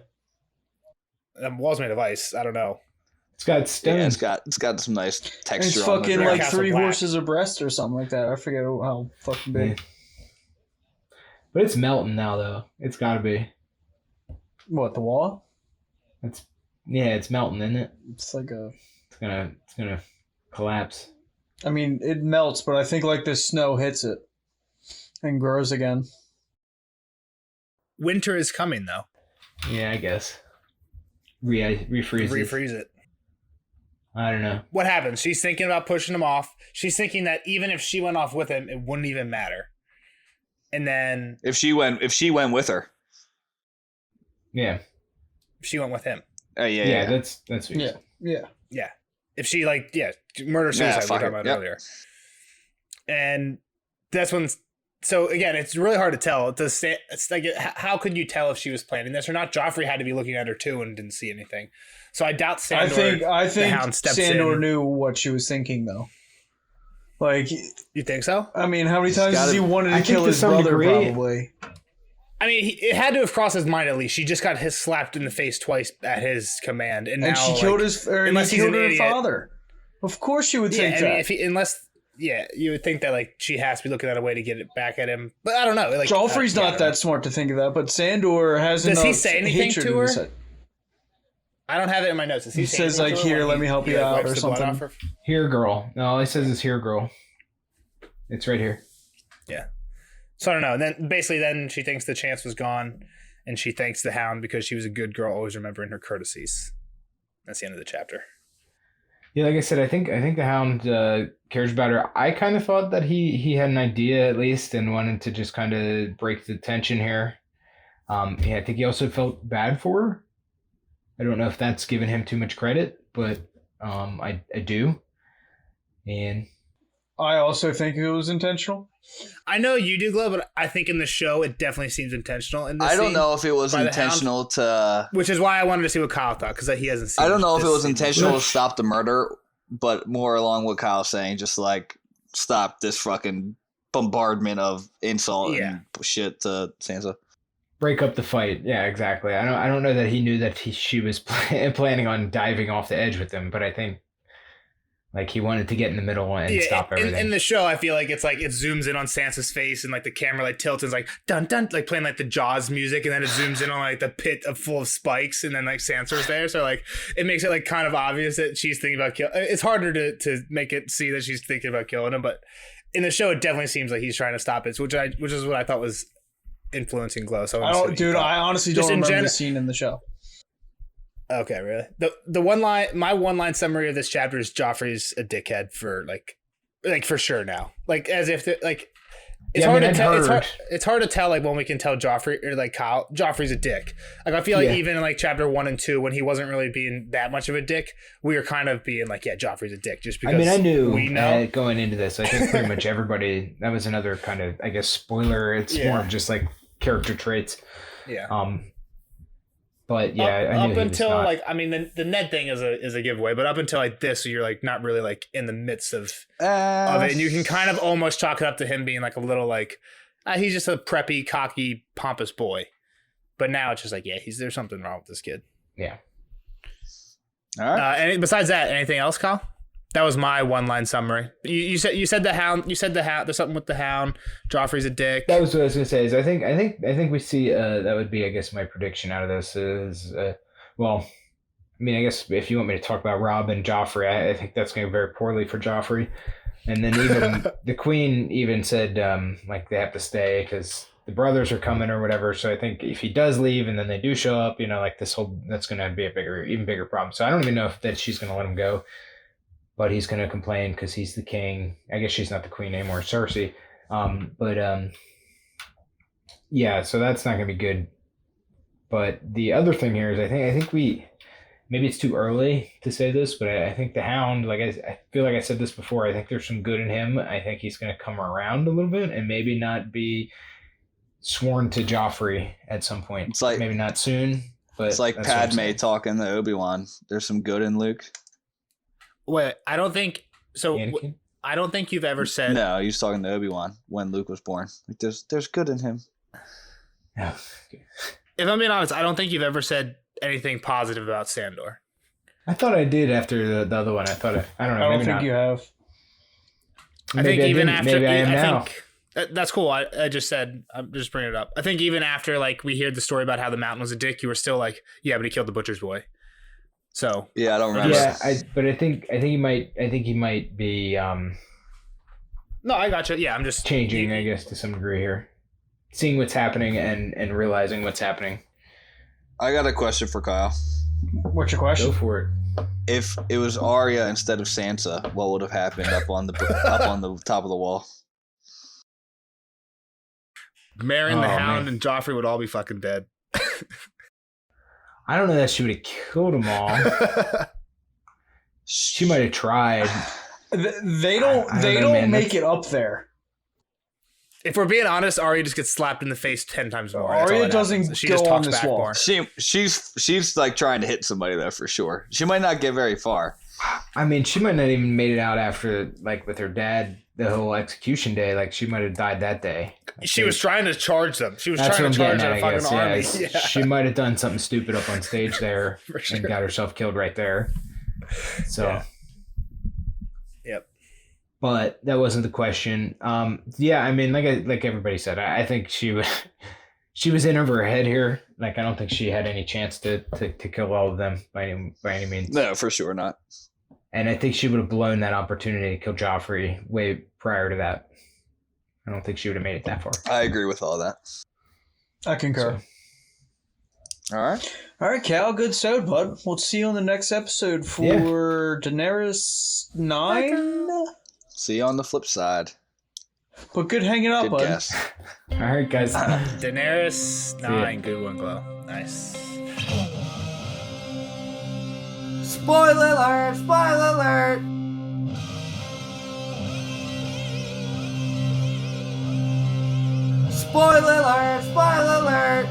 the wall's made of ice. I don't know. It's got stones. Yeah, it's got some nice texture. It's fucking like Castle 3 Black. horses abreast or something like that. I forget how fucking big. But it's melting now, though. It's got to be. What, the wall? It's melting, isn't it? It's like a... It's gonna collapse. I mean, it melts, but I think like the snow hits it and grows again. Winter is coming, though. Yeah, I guess. Refreeze it. I don't know. What happens? She's thinking about pushing him off. She's thinking that even if she went off with him, it wouldn't even matter. And then if she went with her. Yeah. If she went with him. Yeah. That's what Yeah. If she murder suicide we were talking about earlier. And that's when. So again, it's really hard to tell. It's like, how could you tell if she was planning this or not? Joffrey had to be looking at her too and didn't see anything. So I doubt Sandor. I think the Hound steps Sandor in. knew what she was thinking, though. Like, you think so? I mean, how many times has he wanted to kill his brother? Probably. I mean, it had to have crossed his mind at least. She just got slapped in the face twice at his command, and now she killed unless he killed her father. Of course, she would think that. You would think that like she has to be looking at a way to get it back at him, but I don't know. Like Joffrey's not that smart to think of that, but Sandor has enough. Does he say anything to her? Head. I don't have it in my notes. He says like, "Here, let me help you out," or something. Here, girl. No, all he says is "here, girl." It's right here. Yeah. So I don't know. And then basically, she thinks the chance was gone, and she thanks the Hound because she was a good girl, always remembering her courtesies. That's the end of the chapter. Yeah, like I said, I think the Hound cares about her. I kind of thought that he had an idea at least and wanted to just kind of break the tension here. I think he also felt bad for her. I don't know if that's given him too much credit, but I do. And I also think it was intentional. I know you do, Glow, but I think in the show it definitely seems intentional. I don't know if it was intentional to... Which is why I wanted to see what Kyle thought, because he hasn't seen I don't know if it was intentional to stop the murder, but more along what Kyle's saying, just like stop this fucking bombardment of insult and shit to Sansa. Break up the fight. Yeah, exactly. I don't know that he knew that she was planning on diving off the edge with him, but I think like he wanted to get in the middle and stop everything. In the show, I feel like it's like it zooms in on Sansa's face and like the camera like tilts and it's like dun dun, like playing like the Jaws music, and then it zooms in on like the pit full of spikes, and then like Sansa's there, so like it makes it like kind of obvious that she's thinking about killing. It's harder to make it see that she's thinking about killing him, but in the show, it definitely seems like he's trying to stop it, which is what I thought was influencing Glow. So I honestly don't remember the scene in the show. Okay, really? My one line summary of this chapter is Joffrey's a dickhead for like for sure now. Like as if like it's hard to tell. It's hard to tell like when we can tell Joffrey or like Kyle Joffrey's a dick. Like I feel like even in like chapter 1 and 2 when he wasn't really being that much of a dick, we were kind of being like, yeah, Joffrey's a dick just because. I mean, I knew going into this. I think pretty much everybody. That was another kind of I guess spoiler. It's more of just like character traits. Yeah. But yeah, up until like I mean the Ned thing is a giveaway, but up until like this, you're like not really like in the midst of it, and you can kind of almost chalk it up to him being like a little like he's just a preppy, cocky, pompous boy. But now it's just like there's something wrong with this kid. Yeah. All right. And besides that, anything else, Kyle? That was my one line summary. You said the Hound. You said the Hound. There's something with the Hound. Joffrey's a dick. That was what I was gonna say. Is I think we see that would be I guess my prediction out of this is well, I mean I guess if you want me to talk about Robb and Joffrey, I think that's going very poorly for Joffrey. And then even the Queen even said like they have to stay because the brothers are coming or whatever. So I think if he does leave and then they do show up, like that's going to be even bigger problem. So I don't even know if that she's going to let him go. But he's going to complain because he's the king. I guess she's not the queen anymore, Cersei. Yeah, so that's not going to be good. But the other thing here is I think maybe it's too early to say this, but I think the Hound, like I feel like I said this before, I think there's some good in him. I think he's going to come around a little bit and maybe not be sworn to Joffrey at some point. It's like, maybe not soon, but it's like Padme talking to Obi-Wan. There's some good in Luke. Wait, I don't think so. I don't think you've ever said. No, he was talking to Obi-Wan when Luke was born. Like there's good in him. Yeah. If I'm being honest, I don't think you've ever said anything positive about Sandor. I thought I did after the other one. I don't know. I don't think you have. I think even after. Maybe I am now. That's cool. I just said, I'm just bringing it up. I think even after like we hear the story about how the Mountain was a dick, you were still like, yeah, but he killed the butcher's boy. So yeah, I don't remember. Yeah, but I think he might be no, I gotcha. Yeah, I'm just changing, I guess, to some degree here, seeing what's happening and realizing what's happening. I got a question for Kyle. What's your question? Go for it. If it was Arya instead of Sansa, what would have happened up on the top of the wall? Marrying the Hound and Joffrey would all be fucking dead. I don't know that she would have killed them all. She might have tried. They don't make it up there. If we're being honest, Arya just gets slapped in the face 10 times more. Arya doesn't she go just on talks this back wall. more. She's like trying to hit somebody though for sure. She might not get very far. I mean, she might not even made it out after, like, with her dad, the whole execution day. Like, she might have died that day. She was trying to charge them. She was trying to charge a fucking army. Yeah. She might have done something stupid up on stage there Sure. and got herself killed right there. So, Yeah. Yep. But that wasn't the question. Yeah, I mean, like everybody said, I think she was in over her head here. Like, I don't think she had any chance to kill all of them by any means. No, for sure not. And I think she would have blown that opportunity to kill Joffrey way prior to that. I don't think she would have made it that far. I agree with all that. I concur. All right. All right, Cal, good sewed, bud. We'll see you on the next episode for Daenerys 9. See you on the flip side. But good hanging out, Good bud. guess. All right, guys. Daenerys 9. Good one, Glow. Nice. Spoiler alert! Spoiler alert! Spoiler alert! Spoiler alert!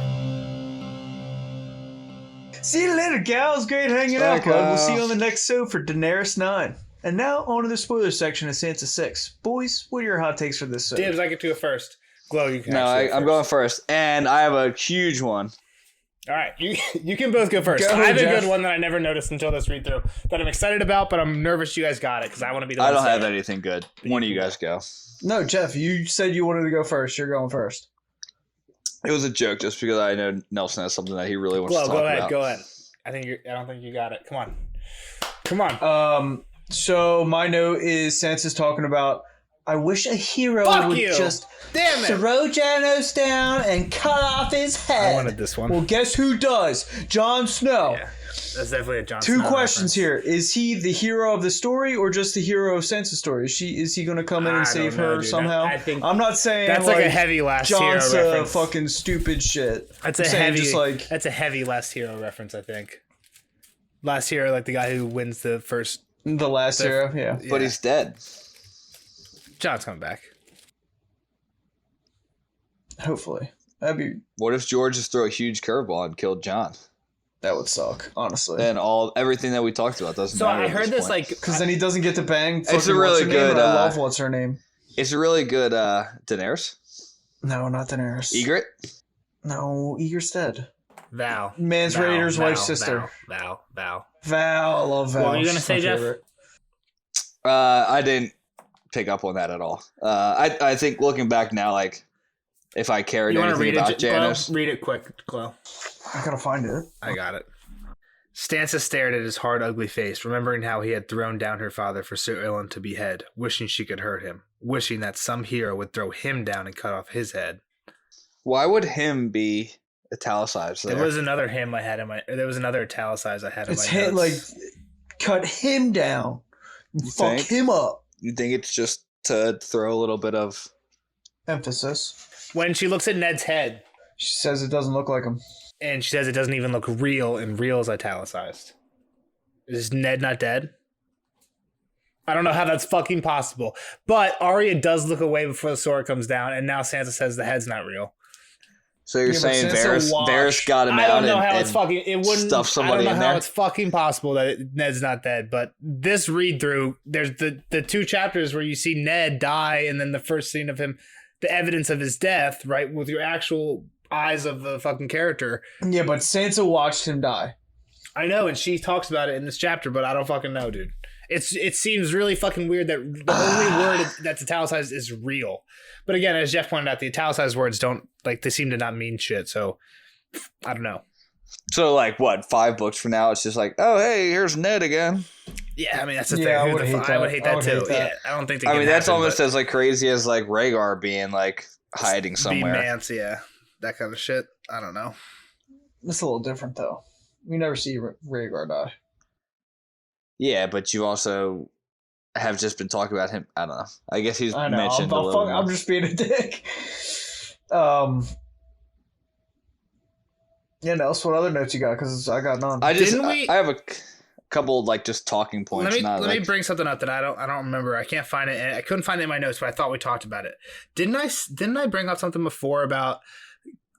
See you later, Cal. It's great hanging out, bud. We'll see you on the next show for Daenerys 9. And now on to the spoiler section of Sansa 6. Boys, what are your hot takes for this show? Dibs, I get to go first. Glow, you can. No, I'm going first, and I have a huge one. All right, you can both go first. Go, I have Jeff. a good one that I never noticed until this read through that I'm excited about, but I'm nervous you guys got it because I want to be the I one don't to say have it. anything good. One of you guys go. No, Jeff, you said you wanted to go first. You're going first. It was a joke, just because I know Nelson has something that he really wants Glow, to talk go ahead, about. go ahead. I don't think you got it. Come on. So my note is Sansa's talking about, I wish a hero Fuck would you. just Damn it. throw Janos down and cut off his head. I wanted this one. Well, guess who does? Jon Snow. Yeah, that's definitely a Jon Two Snow questions reference. here. Is he the hero of the story or just the hero of Sansa's story? Is he going to come in I and don't save know, her dude. somehow? I think I'm not saying That's like a heavy Last Hero Johnson reference. fucking stupid shit. That's I'm a saying heavy. just like That's a heavy Last Hero reference. I think. Last Hero, like the guy who wins the first. the last hero. Yeah. But he's dead. John's coming back. Hopefully. That'd be. What if George just threw a huge curveball and killed John? That would suck, honestly. Then everything that we talked about doesn't So matter. I at heard this point. like Because then he doesn't get to bang. It's a fucking really what's her name, good, I love what's her name. It's a really good Daenerys. No, not Daenerys. Egret. No, Egerstead. Val. Mans Val, Raider's Val, wife's sister. Val. Val, I love Val. What were you gonna She's say, my Jeff? favorite. I didn't pick up on that at all. I think looking back now, like if I cared You want to anything read about it? Janos, Read it quick, Glow. I gotta find it. I got it. Stanza stared at his hard, ugly face, remembering how he had thrown down her father for Sir Ilan to behead, wishing she could hurt him, wishing that some hero would throw him down and cut off his head. why would him be italicized there? There was another him I had in my. There was another italicized I had in It's my hit like notes. cut him down. You Fuck think? him up. You think it's just to throw a little bit of? Emphasis. When she looks at Ned's head She says it doesn't look like him. and she says it doesn't even look real, and real is italicized. Is Ned not dead? I don't know how that's fucking possible. But Arya does look away before the sword comes down, and now Sansa says the head's not real. So you're Yeah, but saying Sansa Varys got him I out don't know and, how and it's fucking. It wouldn't. stuff somebody I don't in know how there? it's fucking possible that Ned's not dead. But this read through, there's the two chapters where you see Ned die, and then the first scene of him, the evidence of his death, right, with your actual eyes of the fucking character. Yeah, but Sansa watched him die. I know, and she talks about it in this chapter, but I don't fucking know, dude. It seems really fucking weird that the only word that's italicized is real. But again, as Jeff pointed out, the italicized words don't like they seem to not mean shit. So I don't know. So like what? 5 books from now, it's just like, oh hey, here's Ned again. Yeah, I mean that's the thing. Yeah, I would hate that too. Yeah, I don't think. I mean that's almost as like crazy as like Rhaegar being like hiding somewhere. Mance, yeah, that kind of shit. I don't know. It's a little different though. We never see Rhaegar die. Yeah, but you also have just been talking about him. I don't know. I guess he's mentioned a little more. I'm just being a dick. Yeah, Nels, what other notes you got? Because I got none. I have a couple like just talking points. Let me bring something up that I don't remember. I can't find it. I couldn't find it in my notes, but I thought we talked about it. Didn't I bring up something before about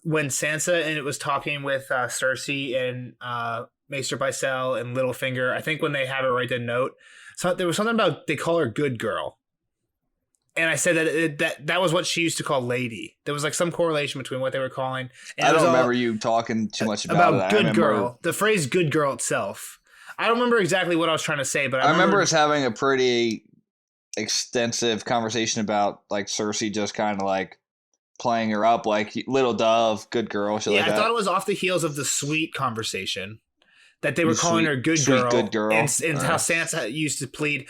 when Sansa and it was talking with Cersei and Maester Pycelle and Littlefinger? I think when they have it write the note, so there was something about they call her good girl. And I said that was what she used to call lady. There was like some correlation between what they were calling. And I don't remember you talking too much about good girl. The phrase good girl itself. I don't remember exactly what I was trying to say, but I remember us having a pretty extensive conversation about like Cersei just kind of like playing her up like little dove, good girl. Shit like that. I thought it was off the heels of the sweet conversation that they were calling her good girl. And how Sansa used to plead.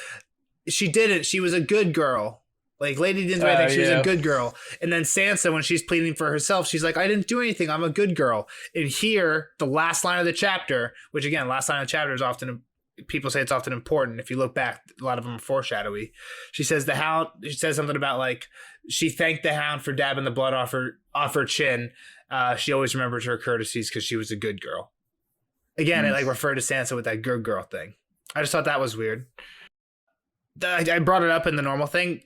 She didn't. She was a good girl. Like, Lady didn't do anything. She was a good girl. And then Sansa, when she's pleading for herself, she's like, I didn't do anything. I'm a good girl. And here, the last line of the chapter, which again, last line of the chapter is often, people say it's often important. If you look back, a lot of them are foreshadowy. She says she says something about like, she thanked the hound for dabbing the blood off her chin. She always remembered her courtesies because she was a good girl. Again, it like referred to Sansa with that good girl thing. I just thought that was weird. I brought it up in the normal thing.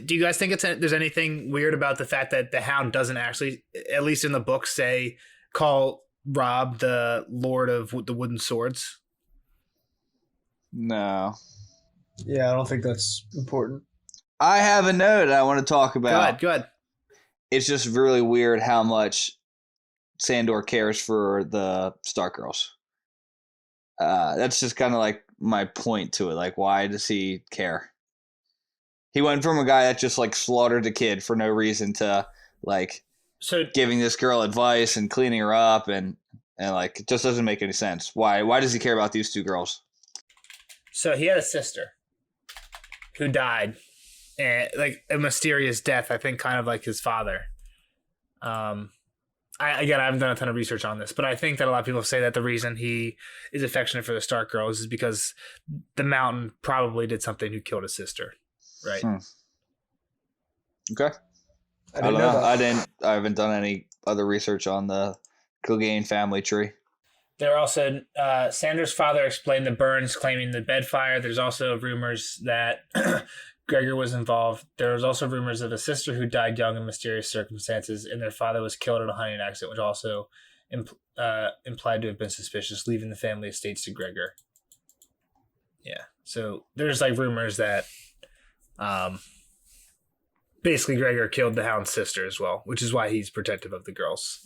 Do you guys think there's anything weird about the fact that the Hound doesn't actually, at least in the book, call Robb the Lord of the Wooden Swords? No. Yeah, I don't think that's important. I have a note I want to talk about. Go ahead. It's just really weird how much Sandor cares for the Stark girls. That's just kind of like my point to it. Like, why does he care? He went from a guy that just like slaughtered a kid for no reason to like giving this girl advice and cleaning her up and like it just doesn't make any sense. Why does he care about these two girls? So he had a sister who died, and like a mysterious death. I think kind of like his father. I haven't done a ton of research on this, but I think that a lot of people say that the reason he is affectionate for the Stark girls is because the Mountain probably did something who killed his sister. Right. Okay. I don't know. I haven't done any other research on the Clegane family tree. There are also Sandor's father explained the burns, claiming the bed fire. There's also rumors that Gregor was involved. There was also rumors of a sister who died young in mysterious circumstances, and their father was killed in a hunting accident, which also implied to have been suspicious, leaving the family estates to Gregor. Yeah. So there's like rumors that basically Gregor killed the Hound's sister as well, which is why he's protective of the girls.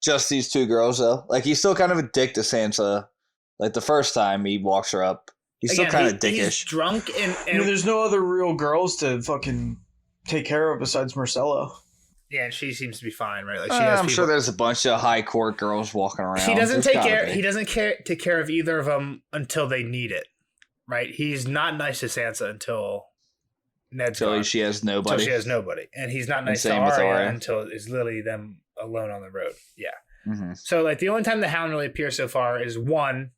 Just these two girls, though. Like, he's still kind of a dick to Sansa. Like, the first time he walks her up, he's still kind of dickish. He's drunk and there's no other real girls to fucking take care of besides Marcella. Yeah, and she seems to be fine, right? Like I'm sure there's a bunch of high court girls walking around. He doesn't take care of either of them until they need it. Right, he's not nice to Sansa until Ned's gone. She has nobody. Until she has nobody, and he's not nice to Arya until it's literally them alone on the road. Yeah. Mm-hmm. So like the only time the Hound really appears so far is one,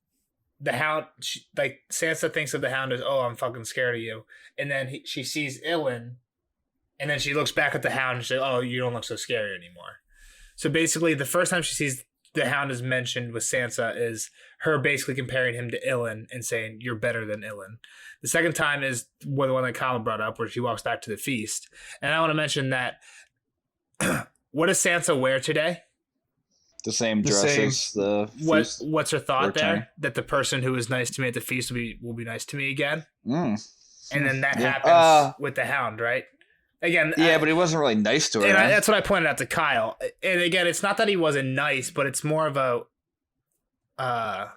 the Hound. Like Sansa thinks of the Hound as, oh, I'm fucking scared of you, and then she sees Ilyn, and then she looks back at the Hound and says, oh, you don't look so scary anymore. So basically, the first time she sees the Hound is mentioned with Sansa is her basically comparing him to Ilyn and saying, you're better than Ilyn. The second time is the one that Kyle brought up, where she walks back to the feast. And I want to mention that what does Sansa wear today? The same dress as the feast. What's her thought there? That the person who was nice to me at the feast will be nice to me again? And then that happens with the Hound, right? Again, but he wasn't really nice to her. And that's what I pointed out to Kyle. And again, it's not that he wasn't nice, but it's more of a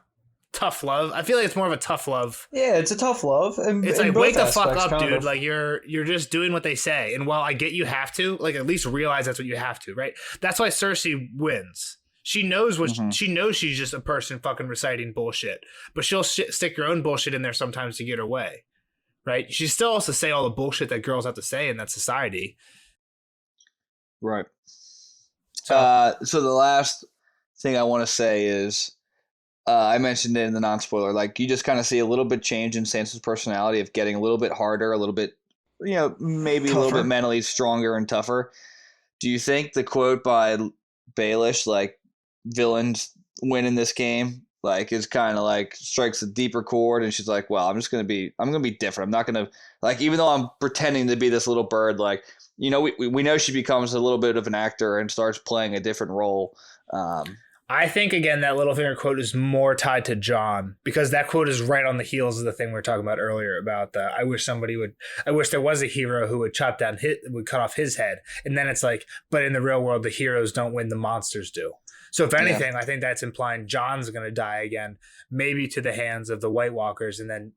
tough love. I feel like it's more of a tough love. Yeah, it's a tough love. It's like, wake the fuck up, dude. Like you're just doing what they say. And while I get you have to, like at least realize that's what you have to, right? That's why Cersei wins. She knows what she knows. She's just a person fucking reciting bullshit, but she'll stick her own bullshit in there sometimes to get her way, right? She still has to say all the bullshit that girls have to say in that society, right? So the last thing I want to say is, I mentioned it in the non-spoiler. Like you just kind of see a little bit change in Sansa's personality of getting a little bit harder, a little bit, maybe tougher. A little bit mentally stronger and tougher. Do you think the quote by Baelish, like villains win in this game, like is kind of like strikes a deeper chord, and she's like, well, I'm gonna be different. I'm not gonna, like, even though I'm pretending to be this little bird, like, we know she becomes a little bit of an actor and starts playing a different role. I think, again, that Littlefinger quote is more tied to Jon, because that quote is right on the heels of the thing we were talking about earlier about I wish there was a hero who would would cut off his head. And then it's like, but in the real world, the heroes don't win, the monsters do. So if anything, I think that's implying Jon's going to die again, maybe to the hands of the White Walkers. And then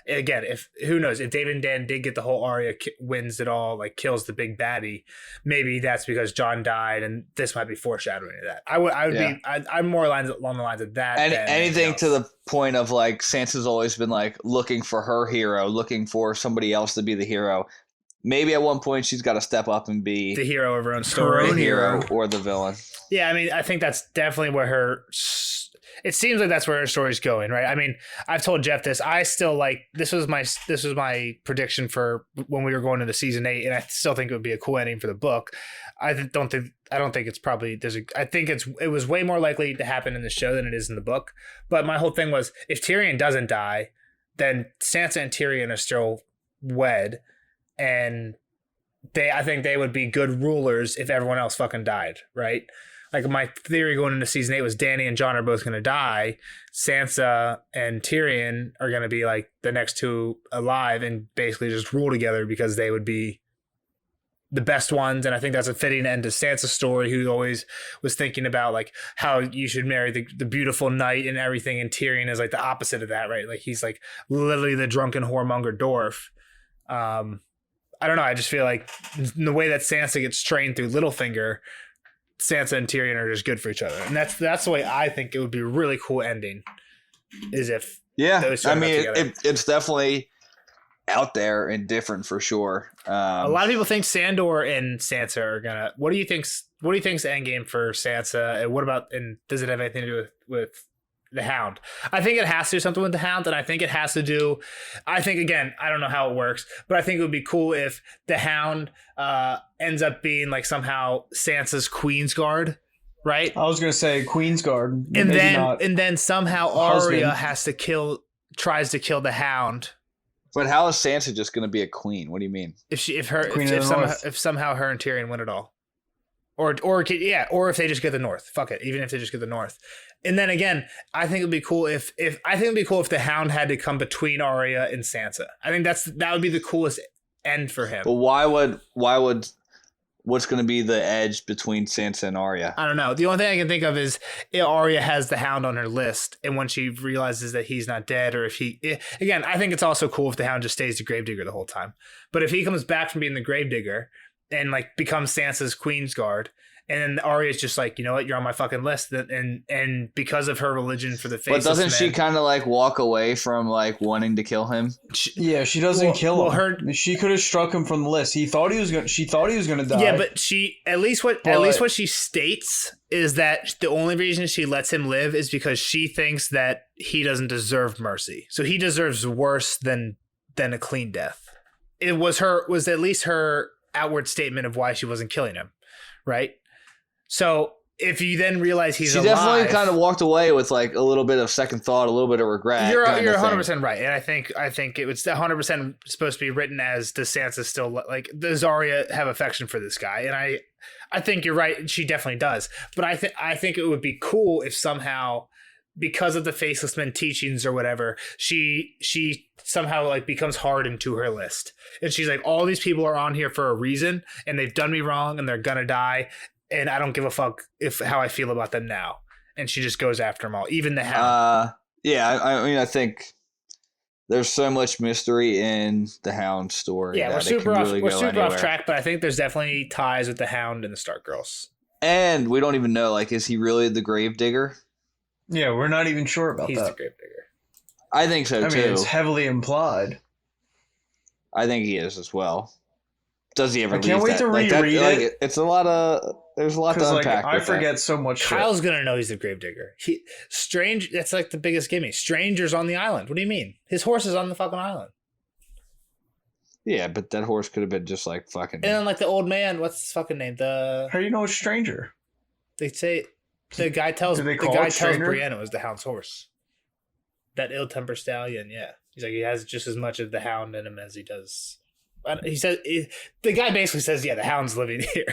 again, who knows, if David and Dan did get the whole Arya wins it all, like kills the big baddie, maybe that's because Jon died, and this might be foreshadowing of that. I'm more along the lines of that. And anything to the point of like Sansa's always been like looking for her hero, looking for somebody else to be the hero. Maybe at one point she's got to step up and be the hero of her own story, the hero or the villain. Yeah, I mean, I think that's definitely where it seems like that's where her story's going, right? I mean, I've told Jeff this. I still like this was my prediction for when we were going into season 8, and I still think it would be a cool ending for the book. I don't think it's probably I think it was way more likely to happen in the show than it is in the book. But my whole thing was, if Tyrion doesn't die, then Sansa and Tyrion are still wed, and I think they would be good rulers if everyone else fucking died, right? Like my theory going into season 8 was Dany and Jon are both going to die. Sansa and Tyrion are going to be like the next two alive and basically just rule together because they would be the best ones. And I think that's a fitting end to Sansa's story, who always was thinking about like how you should marry the beautiful knight and everything. And Tyrion is like the opposite of that, right? Like he's like literally the drunken whoremonger dwarf. I don't know. I just feel like the way that Sansa gets trained through Littlefinger, Sansa and Tyrion are just good for each other, and that's the way I think it would be a really cool ending. Is if those two it's definitely out there and different for sure. A lot of people think Sandor and Sansa are gonna. What do you think's endgame for Sansa? And what about, and does it have anything to do with the Hound? I think it has to do something with the Hound, and I think it has to do. I think, again, I don't know how it works, but I think it would be cool if the Hound ends up being like somehow Sansa's Queensguard, right? I was gonna say Queensguard, and then somehow Arya tries to kill the Hound. But how is Sansa just gonna be a queen? What do you mean? If somehow her and Tyrion win it all. Or if they just get the North. Fuck it. Even if they just get the North. And then again, I think it'd be cool if the Hound had to come between Arya and Sansa. I think that would be the coolest end for him. But why would what's going to be the edge between Sansa and Arya? I don't know. The only thing I can think of is Arya has the Hound on her list, and when she realizes that he's not dead, or again, I think it's also cool if the Hound just stays the Gravedigger the whole time. But if he comes back from being the Gravedigger and like becomes Sansa's Queensguard, and then Arya's just like, you know what, you're on my fucking list, and because of her religion for the faceless But doesn't she kind of like walk away from like wanting to kill him? She doesn't kill him. She could have struck him from the list. She thought he was going to die. Yeah, but at least what she states is that the only reason she lets him live is because she thinks that he doesn't deserve mercy. So he deserves worse than a clean death. It was at least her outward statement of why she wasn't killing him, right? So if you then realize he's alive, she definitely kind of walked away with like a little bit of second thought, a little bit of regret. You're 100% right, and I think it was 100% supposed to be written as, does Sansa still like, does Arya have affection for this guy? And I think you're right, she definitely does. But I think it would be cool if somehow, because of the Faceless Men teachings or whatever, she somehow like becomes hardened to her list, and she's like, all these people are on here for a reason, and they've done me wrong, and they're gonna die. And I don't give a fuck how I feel about them now. And she just goes after them all, even the Hound. Yeah, I mean, I think there's so much mystery in the Hound story. Yeah, that we're super off track, but I think there's definitely ties with the Hound and the Stark Girls. And we don't even know, like, is he really the Gravedigger? Yeah, we're not even sure about He's that. the Gravedigger. I think so, too. I mean, it's heavily implied. I think he is as well. Does he ever? I can't wait to reread it. It's a lot of. There's a lot to unpack. I forget so much. Kyle's gonna know he's the Gravedigger. Strange. That's like the biggest gimme. Stranger's on the island. What do you mean? His horse is on the fucking island. Yeah, but that horse could have been just like fucking. And then like the old man. What's his fucking name? How do you know it's Stranger? They say the guy tells Brienne it was the Hound's horse. That ill-tempered stallion. Yeah, he's like he has just as much of the Hound in him as he does. He says the guy basically says, "Yeah, the Hound's living here."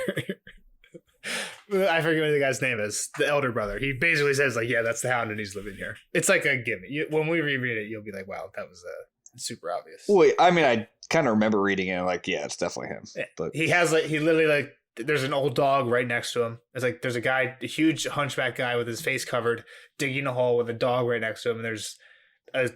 I forget what the guy's name is. The elder brother. He basically says, "Like, yeah, that's the Hound, and he's living here." It's like a gimme. When we reread it, you'll be like, "Wow, that was super obvious." Wait, I mean, I kind of remember reading it. Like, yeah, it's definitely him. Yeah. But he literally there's an old dog right next to him. It's like there's a huge hunchback guy with his face covered, digging a hole with a dog right next to him, and there's a.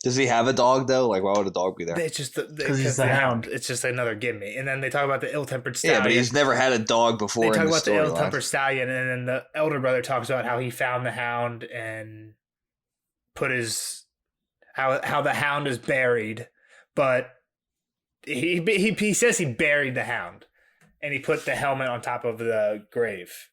Does he have a dog though? Like, why would a dog be there? It's just because he's the Hound. It's just another gimme. And then they talk about the ill-tempered stallion. Yeah, but he's never had a dog before. They talk about the ill-tempered stallion, and then the elder brother talks about how he found the Hound and put how the Hound is buried, but he says he buried the Hound, and he put the helmet on top of the grave.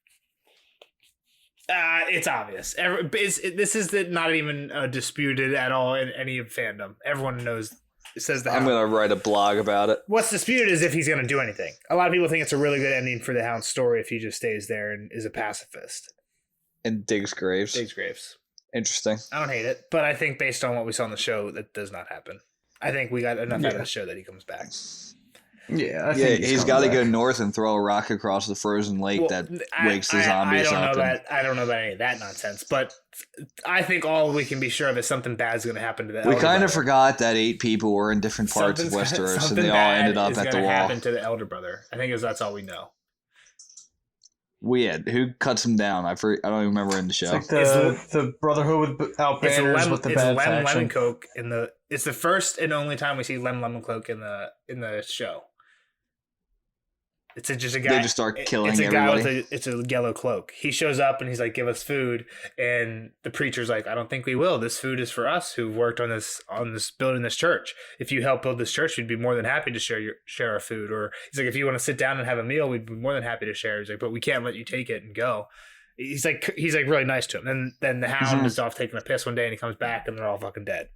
It's obvious. This is not even disputed at all in any fandom. Everyone knows. It says the Hound. I'm going to write a blog about it. What's disputed is if he's going to do anything. A lot of people think it's a really good ending for the Hound's story if he just stays there and is a pacifist. And digs graves. Interesting. I don't hate it, but I think based on what we saw in the show, that does not happen. I think we got enough out of the show that he comes back. Yeah, I think he's got to go north and throw a rock across the frozen lake that wakes the zombies up. I don't know about any of that nonsense, but I think all we can be sure of is something bad's going to happen to the We kind of forgot that 8 people were in different parts of Westeros, and they all ended up at the wall. Happen to the elder brother. I think that's all we know. Who cuts him down? I don't even remember in the show. It's like the Brotherhood without banners with the bad faction. Lemoncoke it's the first and only time we see Lemoncoke in the show. It's just a guy. They just start killing everybody. It's a yellow cloak. He shows up and he's like, "Give us food," and the preacher's like, "I don't think we will. This food is for us who've worked on this building this church. If you help build this church, we'd be more than happy to share our food." Or he's like, "If you want to sit down and have a meal, we'd be more than happy to share." He's like, "But we can't let you take it and go." He's like really nice to him. And then the Hound is off taking a piss one day, and he comes back, and they're all fucking dead.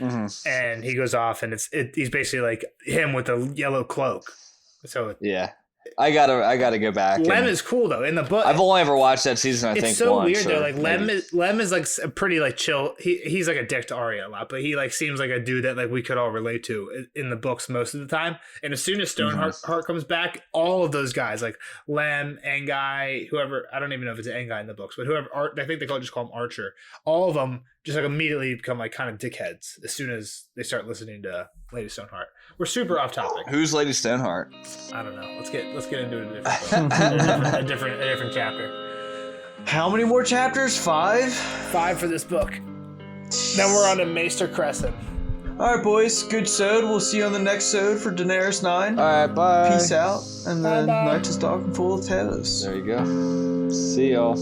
Mm-hmm. And he goes off, and he's basically like him with a yellow cloak. So yeah. I gotta go back. Lem is cool though in the book. I've only ever watched that season. I think it's so once, weird though. Like Lem is like a pretty like chill. He's like a dick to Arya a lot, but he like seems like a dude that like we could all relate to in the books most of the time. And as soon as Stoneheart comes back, all of those guys like Lem, Anguy, whoever, I don't even know if it's Anguy in the books, but whoever, I think they just call him Archer. All of them just like immediately become like kind of dickheads as soon as they start listening to Lady Stoneheart. We're super off topic. Who's Lady Stoneheart? I don't know. Let's get into a different chapter. How many more chapters? 5? 5 for this book. Then we're on to Maester Crescent. All right, boys. Good sode. We'll see you on the next sode for Daenerys 9. All right, bye. Peace out. And then Night is dark and full of terrors. There you go. See y'all.